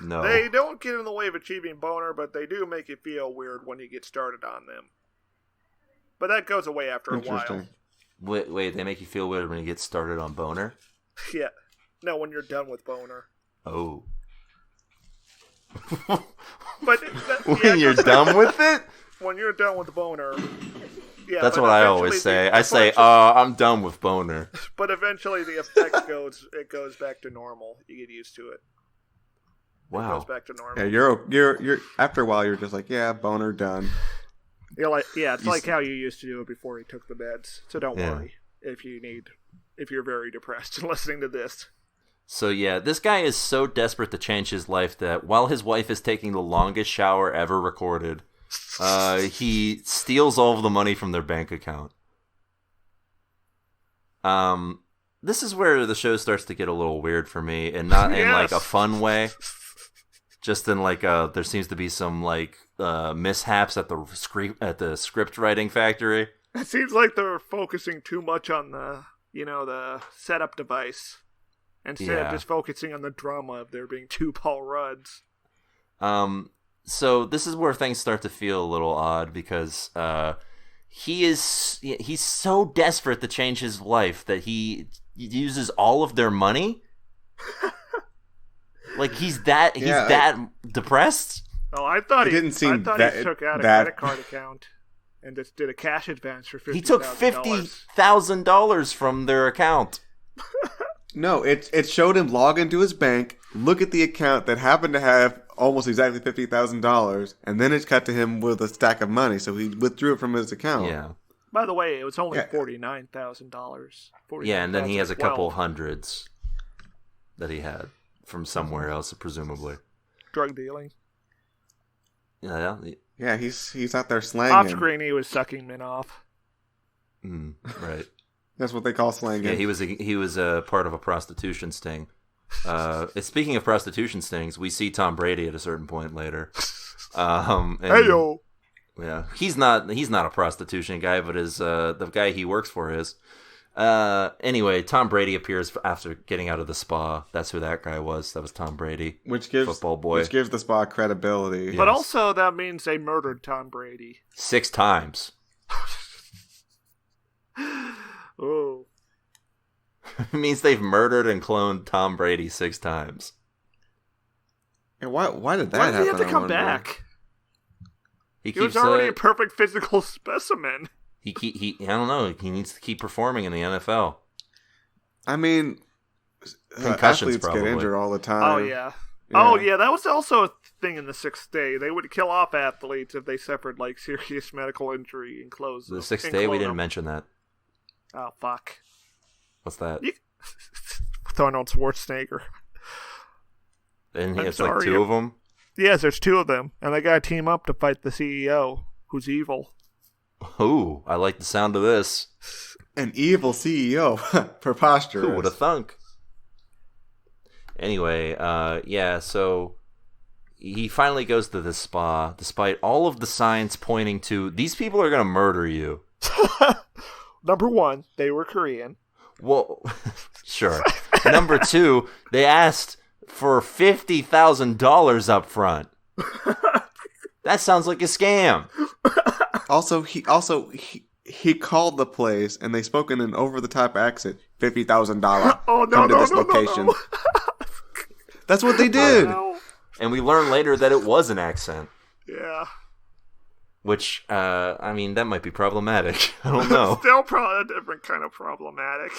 no. They don't get in the way of achieving boner, but they do make you feel weird when you get started on them. But that goes away after a while. Interesting. Wait, they make you feel weird when you get started on boner? Yeah. No, when you're done with boner. Oh. But When you're done with it? when you're done with boner. Yeah, That's but what I eventually always the say. I say, function- I'm done with boner. But eventually the effect goes back to normal. You get used to it. It Wow. goes back to normal. Yeah, you're after a while you're just like, yeah, boner done. You're like, yeah, it's You like s- how you used to do it before you took the meds. So don't Yeah. worry if you're very depressed and listening to this. So yeah, this guy is so desperate to change his life that while his wife is taking the longest shower ever recorded, he steals all of the money from their bank account. This is where the show starts to get a little weird for me, and not in like a Yes. fun way. Just in like there seems to be some like mishaps at the script writing factory. It seems like they're focusing too much on the setup device instead of just focusing on the drama of there being 2 Paul Rudds. So this is where things start to feel a little odd because he's so desperate to change his life that he uses all of their money. Like he's that depressed. Oh, I thought he took out a credit card account and just did a cash advance for $50,000. He took $50,000 from their account. No, it showed him log into his bank, look at the account that happened to have almost exactly $50,000, and then it cut to him with a stack of money, so he withdrew it from his account. Yeah. By the way, it was only $49,000. Yeah, and then he has a couple hundreds that he had from somewhere else, presumably. Drug dealing. Yeah, he's out there slanging. Off screen, he was sucking men off. Right. That's what they call slanging. Yeah, he was a part of a prostitution sting. Speaking of prostitution stings, we see Tom Brady at a certain point later. Hey yo. Yeah, he's not a prostitution guy, but the guy he works for is. Anyway, Tom Brady appears after getting out of the spa. That's who that guy was. That was Tom Brady, football boy. Which gives the spa credibility. Yes. But also that means they murdered Tom Brady 6 times. Oh. It means they've murdered and cloned Tom Brady 6 times. And why did that happen? Why did he have to come back? He was already a perfect physical specimen. He I don't know. He needs to keep performing in the NFL. I mean, concussions athletes probably get injured all the time. Oh yeah. Oh yeah. That was also a thing in the 6th day. They would kill off athletes if they suffered like serious medical injury and close. The 6th day, we didn't mention that. Oh fuck. What's that? Arnold Schwarzenegger. And it's like 2 of them. Yes, there's 2 of them, and they gotta team up to fight the CEO, who's evil. Ooh, I like the sound of this. An evil CEO. Preposterous. Who would have thunk? Anyway, so he finally goes to the spa, despite all of the signs pointing to, these people are going to murder you. Number 1, they were Korean. Well, sure. Number 2, they asked for $50,000 up front. That sounds like a scam. He called the place and they spoke in an over-the-top accent. $50,000. Oh no! Come to this location. No. That's what they did. And we learned later that it was an accent. Yeah. Which, I mean, that might be problematic. I don't know. Still probably a different kind of problematic.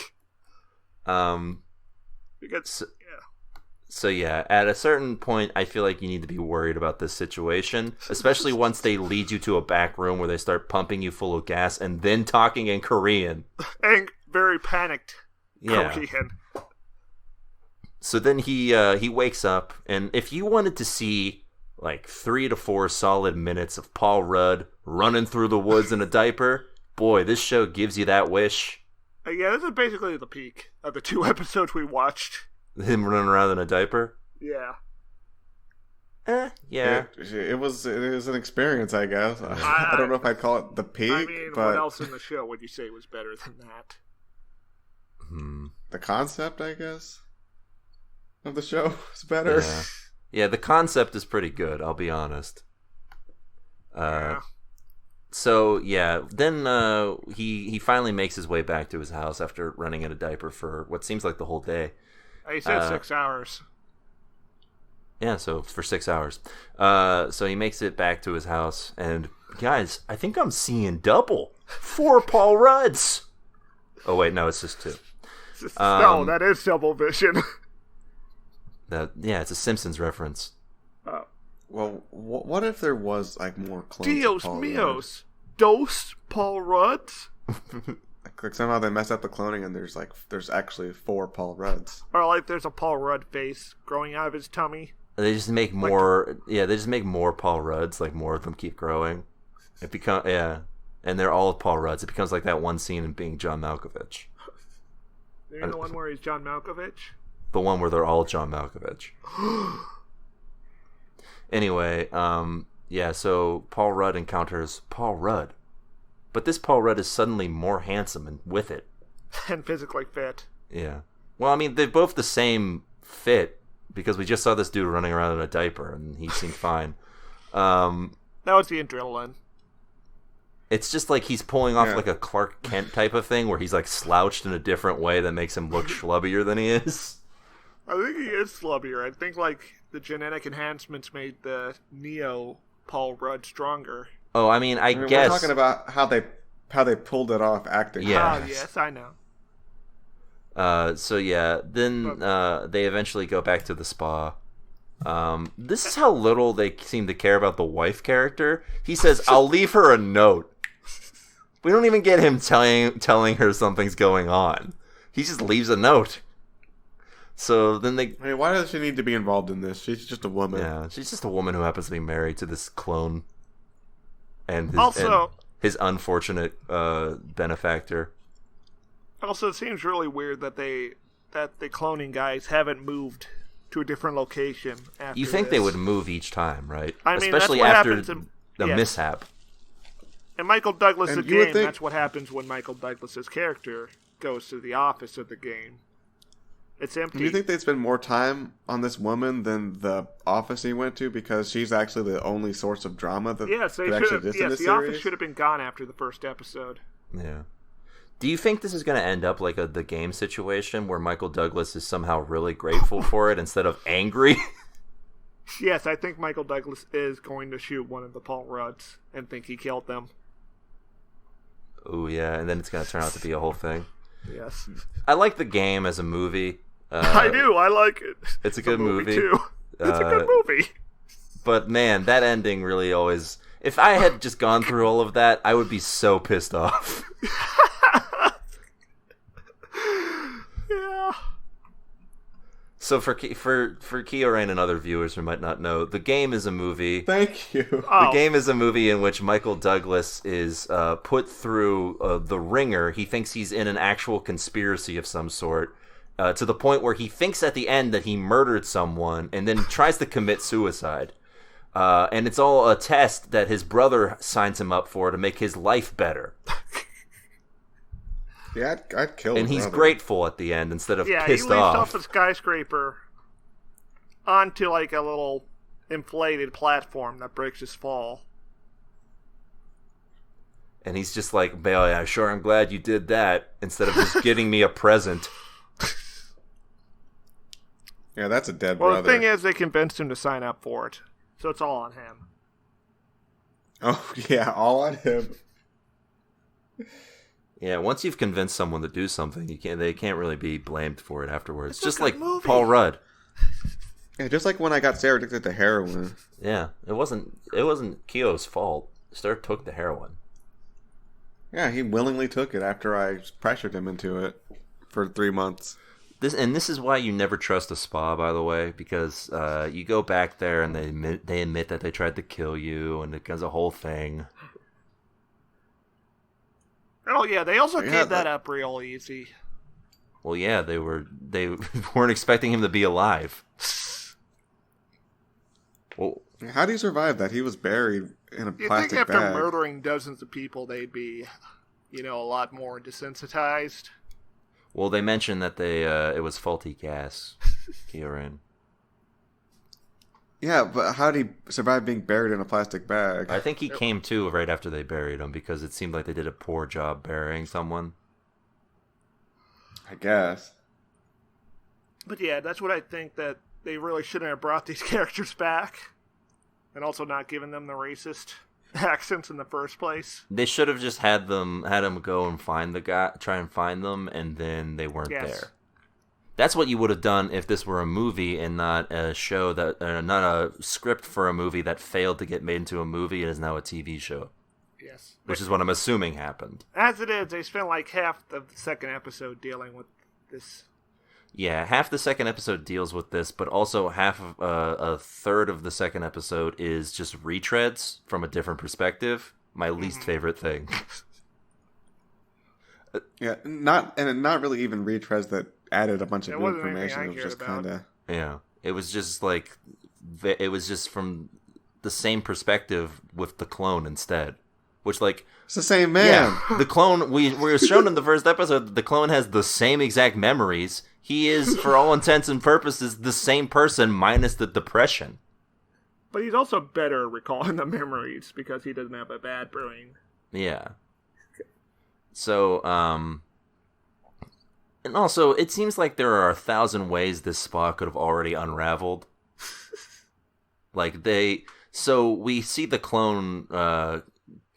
So yeah, at a certain point, I feel like you need to be worried about this situation, especially once they lead you to a back room where they start pumping you full of gas and then talking in Korean. And very panicked Korean. So then he wakes up, and if you wanted to see like 3 to 4 solid minutes of Paul Rudd running through the woods in a diaper, boy, this show gives you that wish. Yeah, this is basically the peak of the 2 episodes we watched. Him running around in a diaper? Yeah. Yeah. It was an experience, I guess. I don't know if I'd call it the peak. I mean, but what else in the show would you say was better than that? The concept, I guess, of the show is better. Yeah, the concept is pretty good, I'll be honest. So, yeah, then he finally makes his way back to his house after running in a diaper for what seems like the whole day. He said 6 hours. Yeah, so for 6 hours. So he makes it back to his house, and guys, I think I'm seeing double. 4 Paul Rudds. Oh wait, no, it's just 2. No, that is double vision. It's a Simpsons reference. Oh. Well, what if there was like more clones? Dios of Paul míos, dos Paul Rudds. Like somehow they mess up the cloning, and there's actually 4 Paul Rudds. Or like there's a Paul Rudd face growing out of his tummy. They just make more. They just make more Paul Rudds. Like more of them keep growing. And they're all Paul Rudds. It becomes like that one scene in Being John Malkovich. You mean the one where he's John Malkovich? The one where they're all John Malkovich. Anyway, so Paul Rudd encounters Paul Rudd. But this Paul Rudd is suddenly more handsome and with it. And physically fit. Yeah. Well, I mean, they're both the same fit, because we just saw this dude running around in a diaper, and he seemed fine. That was the adrenaline. It's just like he's pulling off like a Clark Kent type of thing, where he's like slouched in a different way that makes him look schlubbier than he is. I think he is slubbier. I think like the genetic enhancements made the Neo Paul Rudd stronger. Oh, I mean, I guess we're talking about how they pulled it off acting. Yeah. Oh, yes, I know. Then they eventually go back to the spa. This is how little they seem to care about the wife character. He says, "I'll leave her a note." We don't even get him telling her something's going on. He just leaves a note. So then they... I mean, why does she need to be involved in this? She's just a woman. Yeah, she's just a woman who happens to be married to this clone. And his unfortunate benefactor. Also, it seems really weird that the cloning guys haven't moved to a different location after You think this. they would move each time, right? I mean, especially that's what after happens the mishap. And Michael Douglas' And game, you would think- that's what happens when Michael Douglas' character goes to the office of the game. It's empty. Do you think they'd spend more time on this woman than the office he went to, because she's actually the only source of drama that Yes, they actually should have. exists in Yes, this the office series? should have been gone after the first episode. Yeah. Do you think this is going to end up like the game situation where Michael Douglas is somehow really grateful for it instead of angry? Yes, I think Michael Douglas is going to shoot one of the Paul Rudds and think he killed them. Oh, yeah, and then it's going to turn out to be a whole thing. Yes. I like the game as a movie. I do. I like it. It's a good movie. too. It's a good movie. But man, that ending really always... If I had just gone through all of that, I would be so pissed off. Yeah. So for Kyorain and other viewers who might not know, the game is a movie. Thank you. The game is a movie in which Michael Douglas is put through the ringer. He thinks he's in an actual conspiracy of some sort, to the point where he thinks at the end that he murdered someone and then tries to commit suicide. And it's all a test that his brother signs him up for to make his life better. Yeah, I'd kill him. And he's grateful at the end instead of pissed he leaps off. off a skyscraper onto like a little inflated platform that breaks his fall. And he's just like, "Bailey, I'm glad you did that," instead of just getting me a present. Yeah, that's a dead Well, brother. the thing is, they convinced him to sign up for it, so it's all on him. Oh, yeah, all on him. Yeah, once you've convinced someone to do something, they can't really be blamed for it afterwards. It's a Just good like movie. Paul Rudd. Yeah, just like when I got Sarah addicted to heroin. Yeah, it wasn't Keo's fault. Sarah took the heroin. Yeah, he willingly took it after I pressured him into it for 3 months. This is why you never trust a spa, by the way, because you go back there and they admit that they tried to kill you, and it becomes a whole thing. Oh yeah, they also gave that up real easy. Well, yeah, they weren't expecting him to be alive. Well, How do you survive that? He was buried in a You'd think plastic after bag. murdering dozens of people, they'd be, a lot more desensitized. well, they mentioned that it was faulty gas. Kyorain. Yeah, but how did he survive being buried in a plastic bag? I think he came to right after they buried him because it seemed like they did a poor job burying someone. I guess. But yeah, that's what I think, that they really shouldn't have brought these characters back. And also not given them the racist accents in the first place. They should have just had him go and find the guy, try and find them, and then they weren't there. That's what you would have done if this were a movie and not a show that, not a script for a movie that failed to get made into a movie and is now a TV show. Yes. Which is what I'm assuming happened. As it is, they spent like half of the second episode dealing with this. Yeah, half the second episode deals with this, but also a third of the second episode is just retreads from a different perspective. My least favorite thing. Yeah, not really even retreads that added a bunch of It new wasn't anything information. I It was cared just about. kind of... Yeah, it was just like, it was just from the same perspective with the clone instead. Which, like... It's the same man. Yeah, the clone... We were shown in the first episode that the clone has the same exact memories. He is, for all intents and purposes, the same person minus the depression. But he's also better at recalling the memories because he doesn't have a bad brain. Yeah. So, and also, it seems like there are 1,000 ways this spa could have already unraveled. Like, so we see the clone,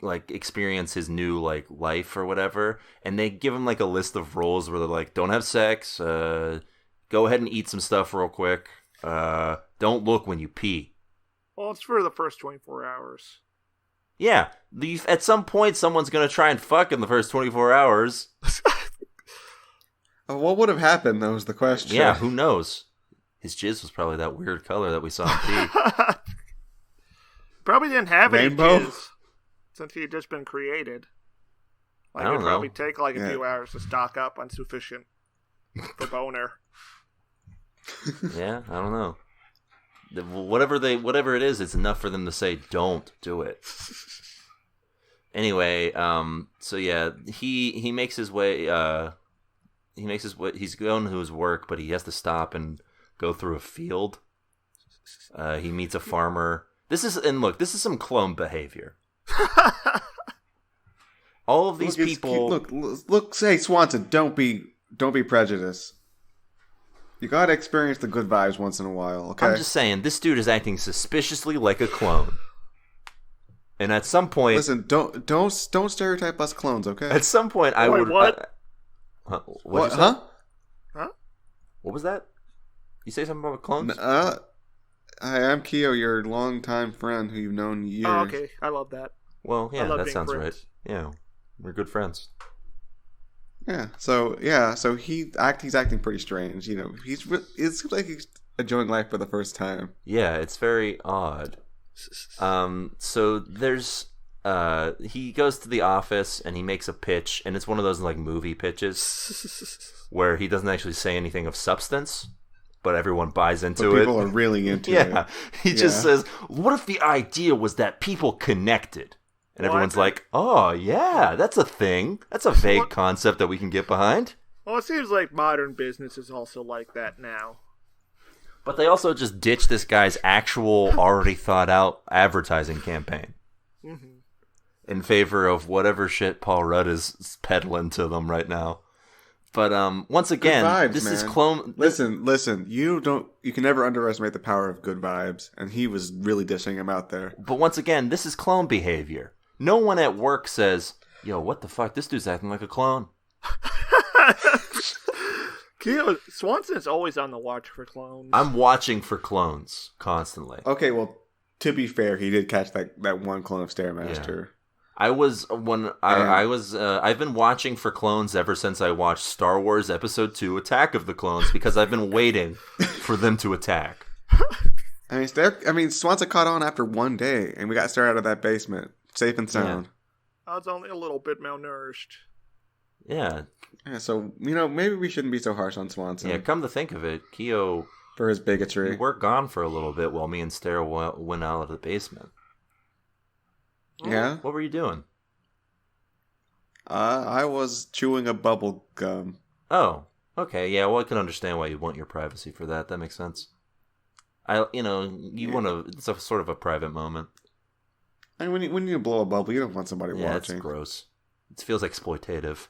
like, experience his new, like, life or whatever, and they give him, like, a list of rules where they're like, don't have sex, go ahead and eat some stuff real quick, don't look when you pee. Well, it's for the first 24 hours. Yeah, at some point, someone's gonna try and fuck in the first 24 hours. What would have happened, though, is the question. Yeah, who knows? His jizz was probably that weird color that we saw in pee. Probably didn't have Rainbow? any jizz since he had just been created. Like, I don't it'd probably know. take like a few hours to stock up on sufficient for boner. Yeah, I don't know. Whatever it is, it's enough for them to say, don't do it. Anyway, so yeah, he makes his way, he's going to his work, but he has to stop and go through a field. He meets a farmer. This is some clone behavior. All of these people... Look, say, Swanson, don't be prejudiced. You gotta experience the good vibes once in a while, okay? I'm just saying, this dude is acting suspiciously like a clone. And at some point... Listen, don't stereotype us clones, okay? At some point, I Wait, would... what? What? Huh? Huh? What was that? You say something about clones? Hi, I'm Keo, your longtime friend who you've known years. Oh, okay. I love that. Well, I yeah, love that being sounds friends. right. Yeah, we're good friends. Yeah, so he's acting pretty strange. You know, it seems like he's enjoying life for the first time. Yeah, it's very odd. So there's he goes to the office and he makes a pitch, and it's one of those like movie pitches where he doesn't actually say anything of substance, but everyone buys into But it. people are really into Yeah, it. he just says, "What if the idea was that people connected?" And Well, everyone's I think- like, "Oh yeah, that's a thing. That's a vague What- concept that we can get behind." Well, it seems like modern business is also like that now. But they also just ditched this guy's actual, already thought out advertising campaign in favor of whatever shit Paul Rudd is peddling to them right now. But once again, vibes, this is man. clone. Listen. You can never underestimate the power of good vibes, and he was really dishing him out there. But once again, this is clone behavior. No one at work says, "Yo, what the fuck? This dude's acting like a clone." Keo Swanson's always on the watch for clones. I'm watching for clones constantly. Okay, well, to be fair, he did catch that one clone of Stairmaster. I've been watching for clones ever since I watched Star Wars Episode 2 Attack of the Clones because I've been waiting for them to attack. I mean, Swanson caught on after one day, and we got started out of that basement, safe and sound. I was only a little bit malnourished. Yeah. Yeah, so maybe we shouldn't be so harsh on Swanson. Yeah, come to think of it, Keo, for his you bigotry. were gone for a little bit while me and Stare went out of the basement. Yeah, What were you doing? I was chewing a bubble gum. Oh, okay. Yeah, well, I can understand why you want your privacy for that. That makes sense. Want to. It's a sort of a private moment. And when you blow a bubble, you don't want somebody Yeah, watching. it's gross. It feels exploitative.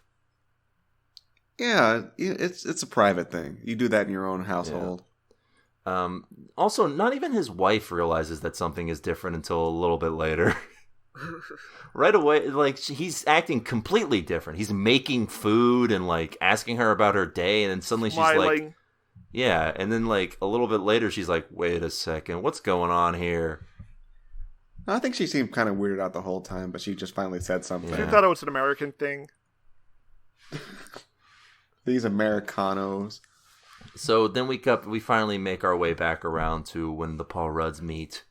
Yeah, it's a private thing. You do that in your own household. Also, not even his wife realizes that something is different until a little bit later. Right away, like, she's acting completely different. He's making food and, like, asking her about her day, and then suddenly she's like, Smiling. yeah, and then, like, a little bit later, she's like, wait a second, what's going on here? I think she seemed kind of weirded out the whole time, but she just finally said something. I thought it was an American thing. These Americanos. So then we finally make our way back around to when the Paul Rudds meet.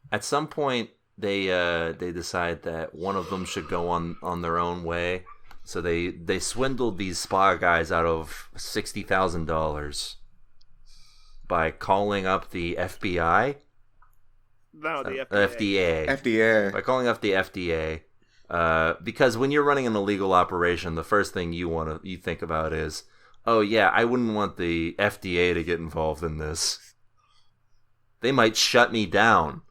At some point, they decide that one of them should go on their own way. So they swindled these spa guys out of $60,000 by calling up the FBI No, the FDA. FDA. FDA. By calling up the FDA, because when you're running an illegal operation, the first thing you think about is, oh yeah, I wouldn't want the FDA to get involved in this. They might shut me down.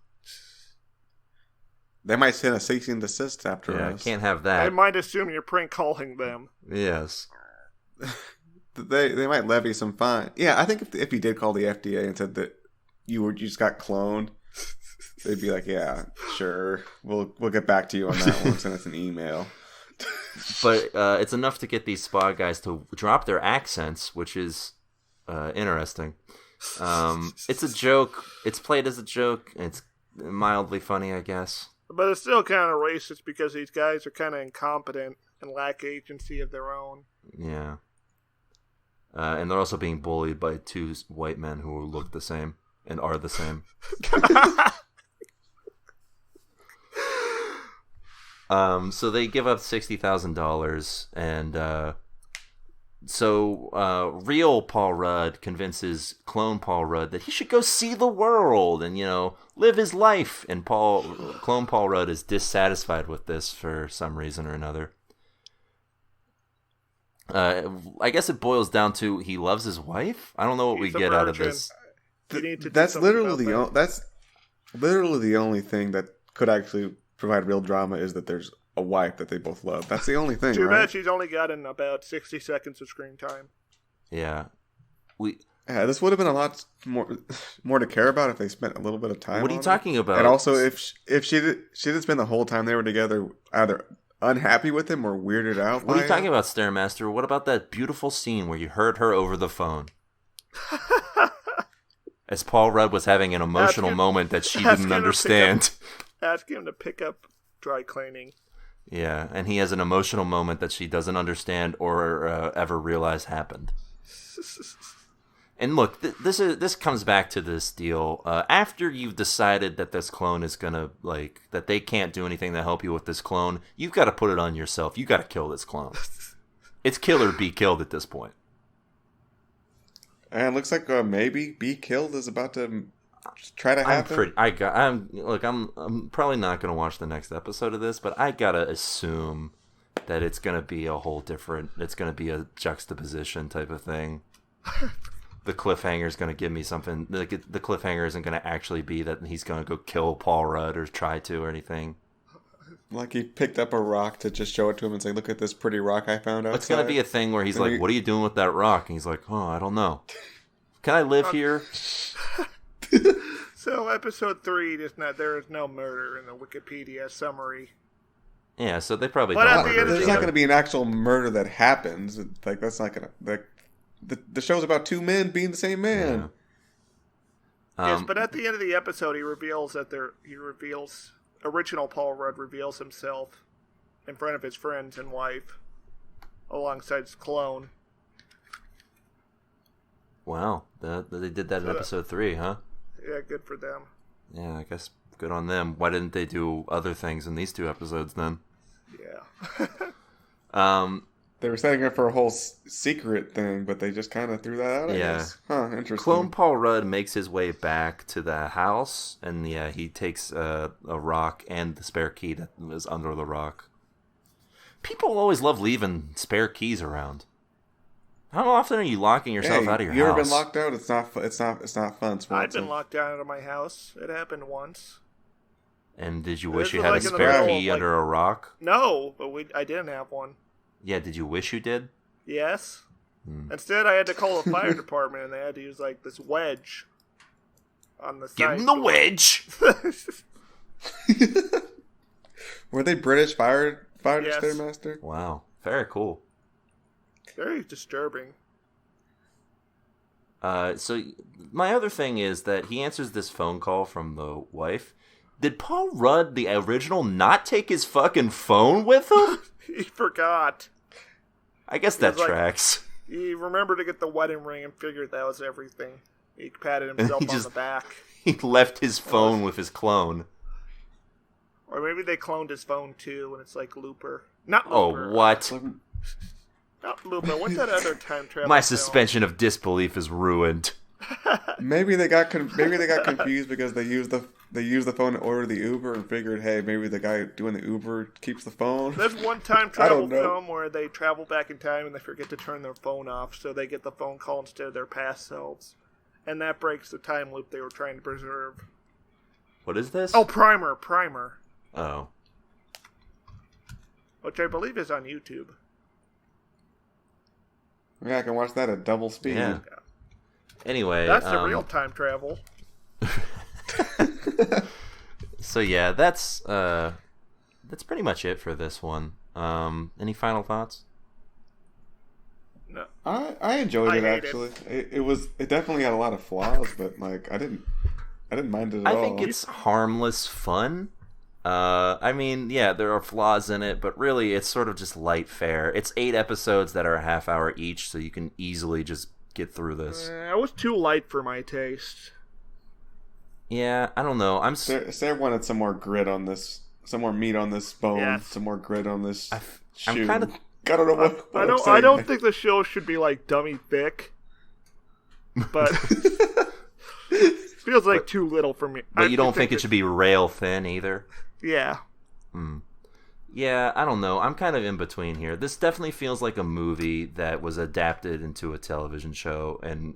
They might send a cease and desist after Yeah, us. can't have I that. might assume you're prank calling them. Yes. They might levy some fine. Yeah, I think if you did call the FDA and said that you just got cloned, they'd be like, yeah, sure, we'll get back to you on that one. Send us an email. But it's enough to get these spa guys to drop their accents, which is interesting. It's a joke. It's played as a joke. It's mildly funny, I guess. But it's still kind of racist because these guys are kind of incompetent and lack agency of their own. Yeah. And they're also being bullied by two white men who look the same and are the same. So they give up $60,000, and so real Paul Rudd convinces clone Paul Rudd that he should go see the world and, live his life. And clone Paul Rudd is dissatisfied with this for some reason or another. I guess it boils down to he loves his wife. I don't know what He's we a get out of virgin. this. You need to do That's something literally about that. that's literally the only thing that could actually provide real drama is that there's a wife that they both love. That's the only thing, Too right? bad she's only gotten about 60 seconds of screen time. Yeah, Yeah, this would have been a lot more to care about if they spent a little bit of time. What are you on it. talking about? And also, if she didn't spend the whole time they were together either unhappy with him or weirded out. What are you by talking him. about, Stairmaster? What about that beautiful scene where you heard her over the phone? As Paul Rudd was having an emotional moment that she didn't understand. Ask him to pick up dry cleaning. Yeah, and he has an emotional moment that she doesn't understand or ever realize happened. And look, this comes back to this deal. After you've decided that this clone is gonna that they can't do anything to help you with this clone, you've got to put it on yourself. You got to kill this clone. It's kill or be killed at this point. And it looks like maybe Be Killed is about to try to happen. I'm probably not gonna watch the next episode of this, but I gotta assume that it's gonna be a whole different. It's gonna be a juxtaposition type of thing. The cliffhanger is going to give me something. The cliffhanger isn't going to actually be that he's going to go kill Paul Rudd or try to or anything. Like he picked up a rock to just show it to him and say, "Look at this pretty rock I found outside." It's going to be a thing where he's like, "What are you doing with that rock?" And he's like, "Oh, I don't know. Can I live here?" So episode 3, there is no murder in the Wikipedia summary. Yeah, so they probably But don't at the murder end of each There's the not other. going to be an actual murder that happens. Like that's not going to. The show's about two men being the same man. Yeah. Yes, but at the end of the episode, original Paul Rudd reveals himself in front of his friends and wife, alongside his clone. Wow, they did that in episode 3, huh? Yeah, good for them. Yeah, I guess good on them. Why didn't they do other things in these 2 episodes then? Yeah. They were setting up for a whole secret thing, but they just kind of threw that out. I guess. Huh? Interesting. Clone Paul Rudd makes his way back to the house, and he takes a rock and the spare key that was under the rock. People always love leaving spare keys around. How often are you locking yourself out of your house? You ever been locked out? It's not fun. I've been locked out of my house. It happened once. And did you wish This you was had a like in the spare middle of, key under a rock? No, but I didn't have one. Yeah, did you wish you did? Yes. Instead, I had to call the fire department, and they had to use this wedge on the side. Give him the wedge! Were they British fire Yes. Stairmaster? Wow, very cool. Very disturbing. So my other thing is that he answers this phone call from the wife. Did Paul Rudd, the original, not take his fucking phone with him? He forgot. I guess that He was like- tracks. He remembered to get the wedding ring and figured that was everything. He patted himself He on just- the back. He left his phone with his clone. Or maybe they cloned his phone too, and it's like Looper. Not Oh, Looper. what? Not Looper. What's that other time travel My film? suspension of disbelief is ruined. Maybe they got confused because they used they used the phone to order the Uber and figured, hey, maybe the guy doing the Uber keeps the phone. There's one time travel film where they travel back in time and they forget to turn their phone off, so they get the phone call instead of their past selves. And that breaks the time loop they were trying to preserve. What is this? Oh, Primer. Oh. Which I believe is on YouTube. Yeah, I can watch that at double speed. Yeah. Anyway, that's the real time travel. So yeah, that's pretty much it for this one. Any final thoughts? No. I enjoyed it actually. It definitely had a lot of flaws, but like I didn't mind it at all. I think it's harmless fun. I mean, yeah, there are flaws in it, but really it's sort of just light fare. It's 8 episodes that are a half hour each, so you can easily just get through this. It was too light for my taste. Yeah, I don't know. Sarah wanted some more grit on this, some more meat on this bone, Yes. some more grit on this shoe. I'm kind of. I don't know what I'm saying. I don't think the show should be like dummy thick, but feels like too little for me. But you don't think it should be rail thin either? Yeah. Yeah, I don't know. I'm kind of in between here. This definitely feels like a movie that was adapted into a television show, and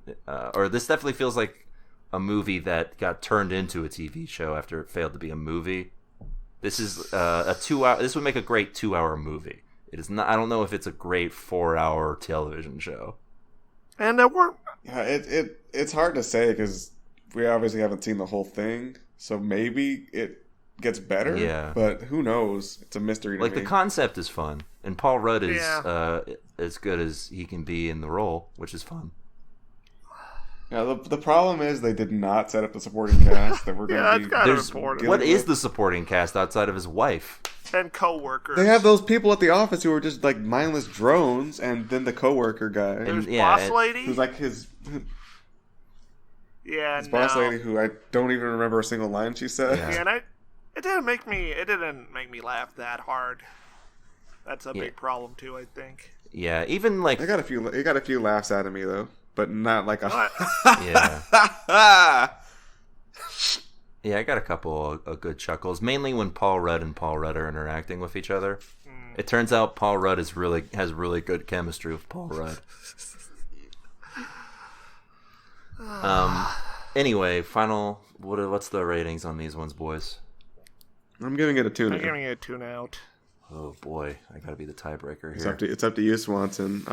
or this definitely feels like a movie that got turned into a TV show after it failed to be a movie. This is a 2-hour. This would make a great 2-hour movie. It is not. I don't know if it's a great 4-hour television show. And there weren't. Yeah, it's hard to say because we obviously haven't seen the whole thing, so maybe it gets better. Yeah, but who knows? It's a mystery to me. Like the concept is fun, and Paul Rudd is as good as he can be in the role, which is fun. Yeah, the problem is they did not set up the supporting cast that we're going to be. That's kind of important. What is the supporting cast outside of his wife? And co-workers. They have those people at the office who are just like mindless drones, and then the coworker guy, There's boss lady. who's like his boss lady, who I don't even remember a single line she said. Yeah, and it didn't make me laugh that hard. That's a big problem too, I think. Yeah, even like It got a few laughs out of me though, but not like a. Yeah. Yeah, I got a couple of good chuckles, mainly when Paul Rudd are interacting with each other. It turns out Paul Rudd has really good chemistry with Paul Rudd. Anyway, what's the ratings on these ones, boys? I'm giving it a 2 now. I'm giving it a 2 out. Oh boy, I gotta be the tiebreaker It's here. it's up to you, Swanson.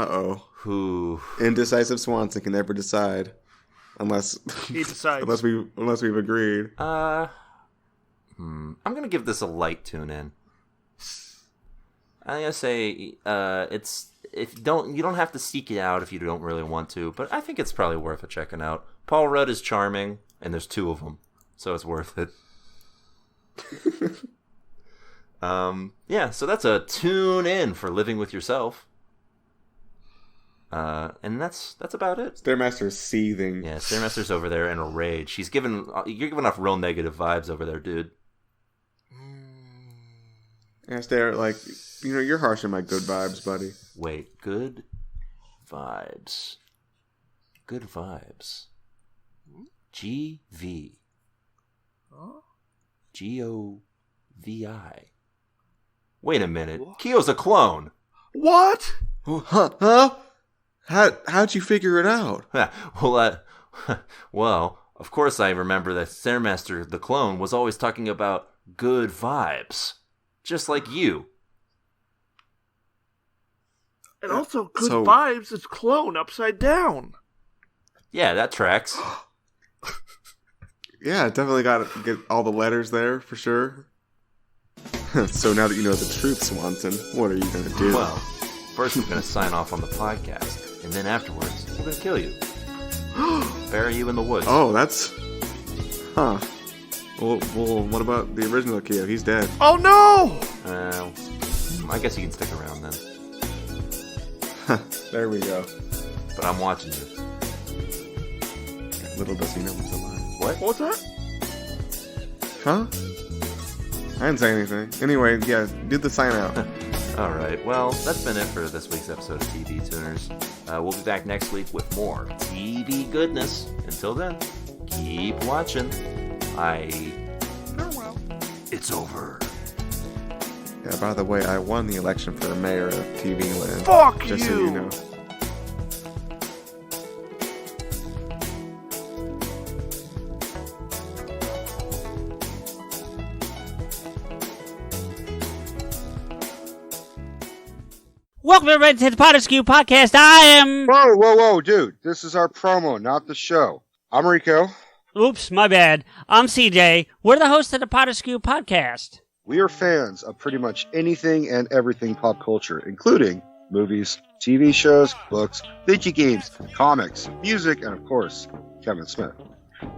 Who? Indecisive Swanson can never decide, unless He decides. unless we've agreed. I'm gonna give this a light tune in. I'm gonna say you don't have to seek it out if you don't really want to, but I think it's probably worth a checking out. Paul Rudd is charming, and there's 2 of them, so it's worth it. Yeah, so that's a tune in for Living with Yourself. And that's about it. Stairmaster's seething. Yeah, Stairmaster's over there in a rage. You're giving off real negative vibes over there, dude. Yeah, Stair, like, you're harsh on my good vibes, buddy. Wait, good vibes. Good vibes. GV. GOVI. Wait a minute. Kyo's a clone. What? Huh? How'd you figure it out? Well, of course I remember that Stairmaster the clone was always talking about good vibes. Just like you. And also, good vibes is clone upside down. Yeah, that tracks. Yeah, definitely got to get all the letters there for sure. So now that you know the truth, Swanson, what are you going to do? Well, first we're going to sign off on the podcast, and then afterwards, we're going to kill you. Bury you in the woods. Oh, that's... Huh. Well, what about the original Kyo? He's dead. Oh, no! I guess you can stick around then. There we go. But I'm watching you. Little does he know he's alive. What? What's that? Huh? I didn't say anything. Anyway, yeah, do the sign out. Alright, well, that's been it for this week's episode of TV Tuners. We'll be back next week with more TV goodness. Until then, keep watching. I It's over. Yeah, by the way, I won the election for the mayor of TV Land. Fuck just you! So you know. Welcome everybody to the Potterskew Podcast. I am... Whoa, dude. This is our promo, not the show. I'm Rico. Oops, my bad. I'm CJ. We're the hosts of the Potterskew Podcast. We are fans of pretty much anything and everything pop culture, including movies, TV shows, books, video games, comics, music, and of course, Kevin Smith.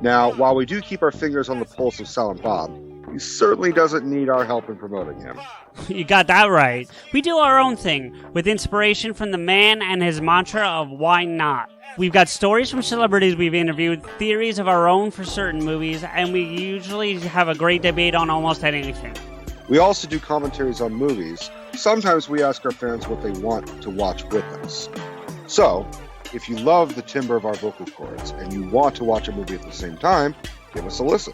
Now, while we do keep our fingers on the pulse of Silent Bob, he certainly doesn't need our help in promoting him. You got that right. We do our own thing, with inspiration from the man and his mantra of why not. We've got stories from celebrities we've interviewed, theories of our own for certain movies, and we usually have a great debate on almost anything. We also do commentaries on movies. Sometimes we ask our fans what they want to watch with us. So, if you love the timbre of our vocal cords and you want to watch a movie at the same time, give us a listen.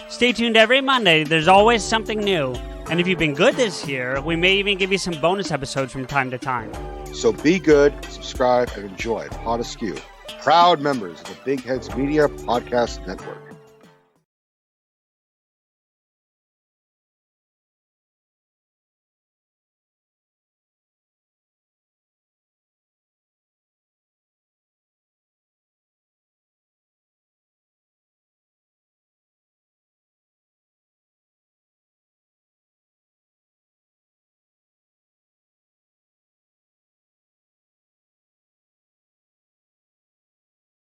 Stay tuned every Monday. There's always something new. And if you've been good this year, we may even give you some bonus episodes from time to time. So be good, subscribe, and enjoy Pod Askew, proud members of the Big Heads Media Podcast Network.